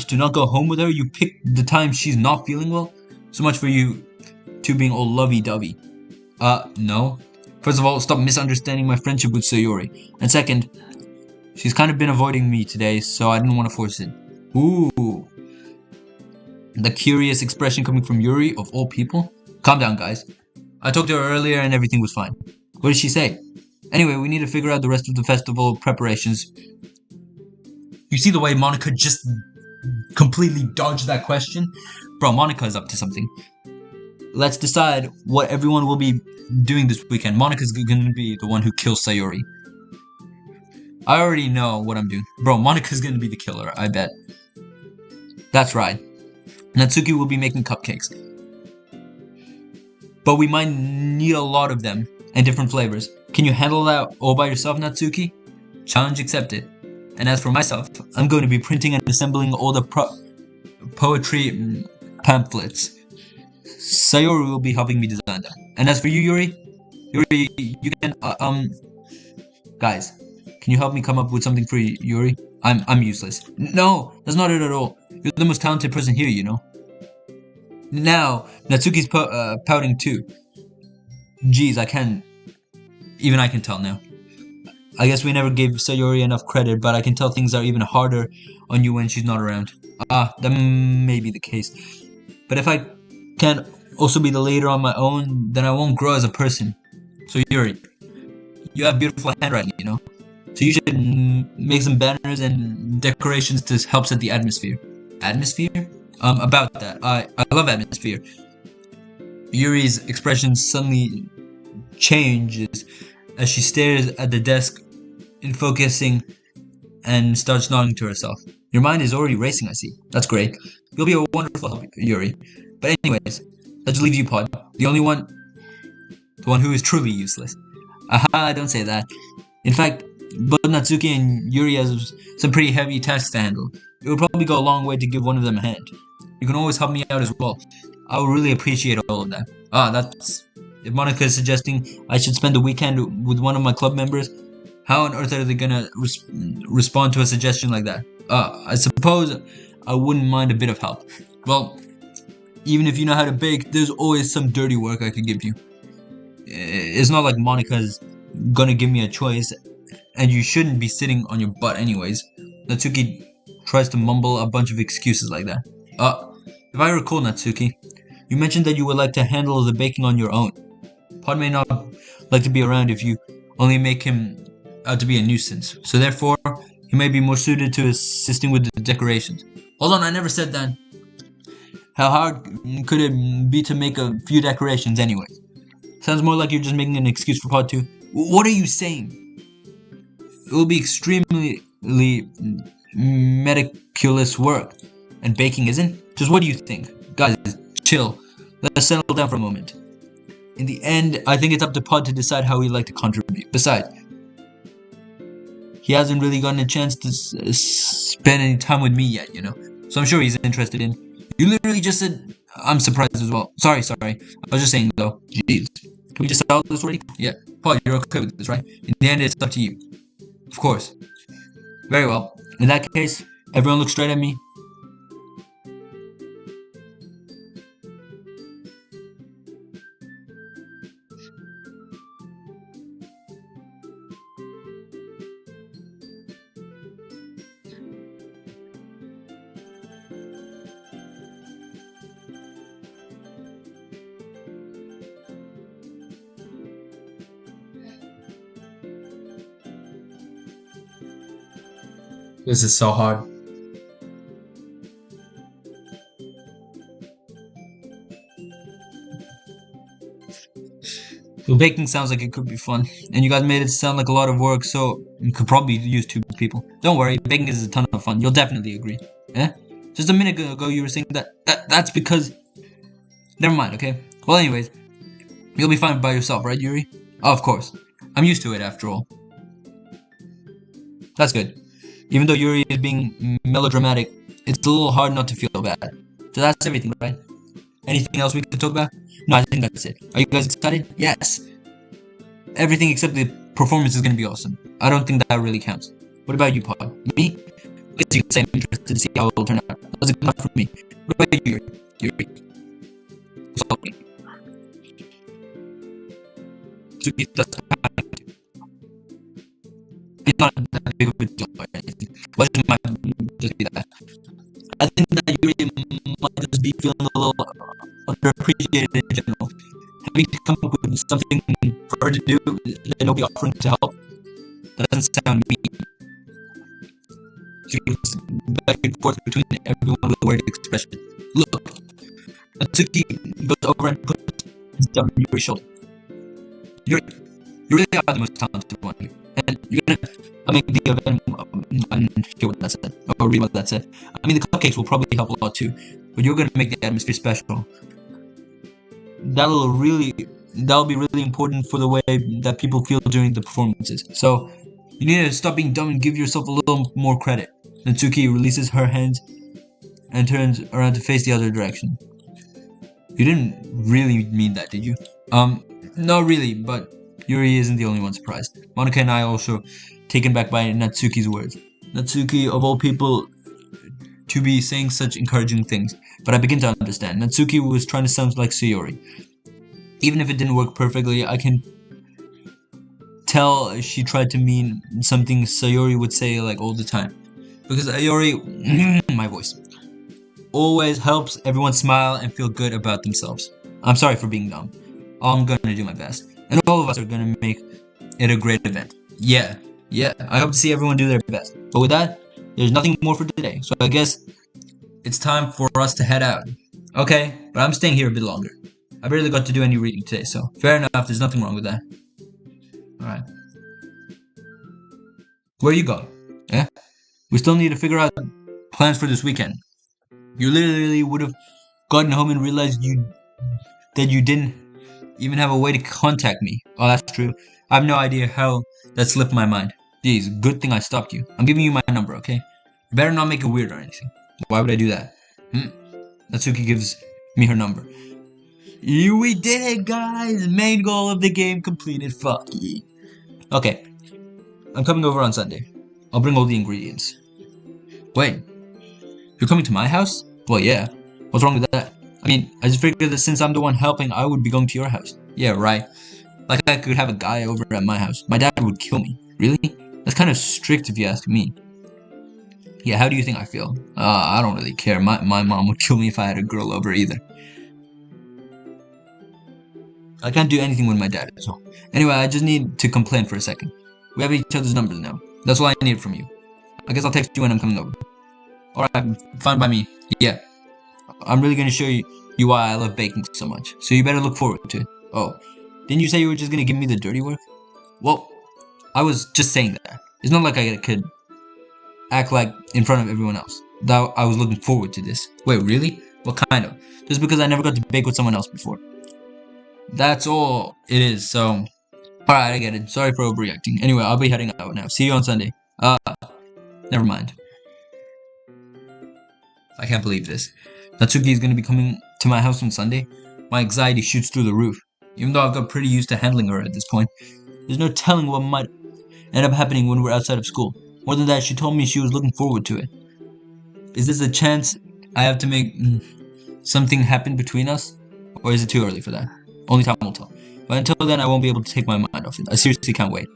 to not go home with her, you picked the time she's not feeling well? So much for you two being all lovey-dovey. No. First of all, stop misunderstanding my friendship with Sayori. And second, she's kind of been avoiding me today, so I didn't want to force it. Ooh. The curious expression coming from Yuri, of all people? Calm down, guys. I talked to her earlier and everything was fine. What did she say? Anyway, we need to figure out the rest of the festival preparations. You see the way Monica just completely dodged that question? Bro, Monica is up to something. Let's decide what everyone will be doing this weekend. Monica's gonna be the one who kills Sayori. I already know what I'm doing. Bro, Monica's gonna be the killer, I bet. That's right. Natsuki will be making cupcakes. But we might need a lot of them, and different flavors. Can you handle that all by yourself, Natsuki? Challenge accepted. And as for myself, I'm going to be printing and assembling all the poetry pamphlets. Sayori will be helping me design them. And as for you, Yuri, you can guys, can you help me come up with something for Yuri? I'm useless. No, that's not it at all. You're the most talented person here, you know. Now, Natsuki's pouting too. Jeez, even I can tell now. I guess we never gave Sayori enough credit, but I can tell things are even harder on you when she's not around. That may be the case. But if I can't also be the leader on my own, then I won't grow as a person. So Yuri, you have beautiful handwriting, you know? So you should make some banners and decorations to help set the atmosphere. Atmosphere? About that, I love atmosphere. Yuri's expression suddenly changes as she stares at the desk in focusing and starts nodding to herself. Your mind is already racing, I see. That's great. You'll be a wonderful help, Yuri. But anyways, let's leave you, Pod. The one who is truly useless. Aha, don't say that. In fact, both Natsuki and Yuri have some pretty heavy tasks to handle. It would probably go a long way to give one of them a hand. You can always help me out as well. I would really appreciate all of that. That's... If Monica is suggesting I should spend the weekend with one of my club members, how on earth are they gonna respond to a suggestion like that? I suppose I wouldn't mind a bit of help. Well, even if you know how to bake, there's always some dirty work I could give you. It's not like Monica's gonna give me a choice, and you shouldn't be sitting on your butt anyways. Natsuki tries to mumble a bunch of excuses like that. If I recall, Natsuki, you mentioned that you would like to handle the baking on your own. Pod may not like to be around if you only make him out to be a nuisance, so therefore, he may be more suited to assisting with the decorations. Hold on, I never said that. How hard could it be to make a few decorations anyway? Sounds more like you're just making an excuse for Pod 2. What are you saying? It will be extremely meticulous work, and baking isn't? Just what do you think? Guys, chill. Let's settle down for a moment. In the end, I think it's up to Pod to decide how he'd like to contribute. Besides, he hasn't really gotten a chance to spend any time with me yet, you know. So I'm sure he's interested in. You literally just said... I'm surprised as well. Sorry. I was just saying though. Jeez. Can we just settle this already? Yeah. Paul, you're okay with this, right? In the end, it's up to you. Of course. Very well. In that case, everyone look straight at me. This is so hard. Well, baking sounds like it could be fun, and you guys made it sound like a lot of work, so you could probably use 2 people. Don't worry, baking is a ton of fun. You'll definitely agree. Eh? Just a minute ago, you were saying that's because... Never mind, okay? Well, anyways, you'll be fine by yourself, right, Yuri? Oh, of course. I'm used to it, after all. That's good. Even though Yuri is being melodramatic, it's a little hard not to feel bad. So that's everything, right? Anything else we can talk about? No, I think that's it. Are you guys excited? Yes! Everything except the performance is gonna be awesome. I don't think that really counts. What about you, Pod? Me? I guess you can say I'm interested to see how it will turn out. That's a good enough for me. What about you, Yuri? Sorry. It's not that big of a deal or anything. Why just might just be that? I think that Yuri might just be feeling a little underappreciated in general. Have we need to come up with something for her to do that nobody offering to help. That doesn't sound mean. She goes back and forth between everyone with a word expression. Look, Natsuki goes over and puts his thumb on your shoulder. You're, you really are the most talented one here. And you're gonna, I mean, the event, I'm not sure what that said, or read what that said. I mean, the cupcakes will probably help a lot too, but you're gonna make the atmosphere special. That'll be really important for the way that people feel during the performances. So, you need to stop being dumb and give yourself a little more credit. Natsuki releases her hands and turns around to face the other direction. You didn't really mean that, did you? Not really, but Yuri isn't the only one surprised. Monika and I are also taken back by Natsuki's words. Natsuki, of all people, to be saying such encouraging things, but I begin to understand. Natsuki was trying to sound like Sayori. Even if it didn't work perfectly, I can tell she tried to mean something Sayori would say like all the time. Because Sayori, my voice, always helps everyone smile and feel good about themselves. I'm sorry for being dumb. I'm gonna do my best. And all of us are gonna make it a great event. Yeah, I hope to see everyone do their best. But with that, there's nothing more for today. So I guess it's time for us to head out. Okay, but I'm staying here a bit longer. I barely got to do any reading today, so fair enough, there's nothing wrong with that. Alright. Where are you going? Yeah? We still need to figure out plans for this weekend. You literally would have gotten home and realized that you didn't even have a way to contact me. Oh, that's true. I have no idea how that slipped my mind. Jeez, good thing I stopped you. I'm giving you my number, okay? You better not make it weird or anything. Why would I do that? Natsuki gives me her number. We did it, guys! Main goal of the game completed. Fuck yeah. Okay. I'm coming over on Sunday. I'll bring all the ingredients. Wait. You're coming to my house? Well, yeah. What's wrong with that? I mean, I just figured that since I'm the one helping, I would be going to your house. Yeah, right. Like I could have a guy over at my house. My dad would kill me. Really? That's kind of strict if you ask me. Yeah, how do you think I feel? I don't really care. My mom would kill me if I had a girl over either. I can't do anything when my dad is home. Anyway, I just need to complain for a second. We have each other's numbers now. That's all I need from you. I guess I'll text you when I'm coming over. Alright, fine by me. Yeah. I'm really gonna show you why I love baking so much. So you better look forward to it. Oh, didn't you say you were just gonna give me the dirty work? Well, I was just saying that. It's not like I could act like in front of everyone else that I was looking forward to this. Wait, really? What kind of? Just because I never got to bake with someone else before. That's all it is, so... Alright, I get it. Sorry for overreacting. Anyway, I'll be heading out now. See you on Sunday. Never mind. I can't believe this. Natsuki is going to be coming to my house on Sunday. My anxiety shoots through the roof. Even though I've got pretty used to handling her at this point, there's no telling what might end up happening when we're outside of school. More than that, she told me she was looking forward to it. Is this a chance I have to make something happen between us? Or is it too early for that? Only time will tell. But until then, I won't be able to take my mind off it. I seriously can't wait.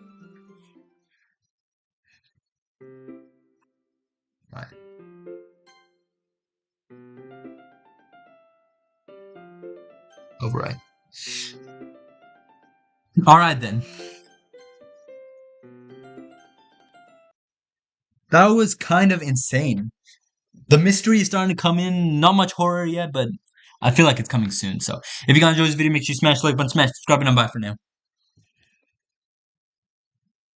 Right. Override. Alright then. That was kind of insane. The mystery is starting to come in. Not much horror yet, but I feel like it's coming soon. So, if you guys enjoyed this video, make sure you smash the like button, smash subscribe, and I'm bye for now.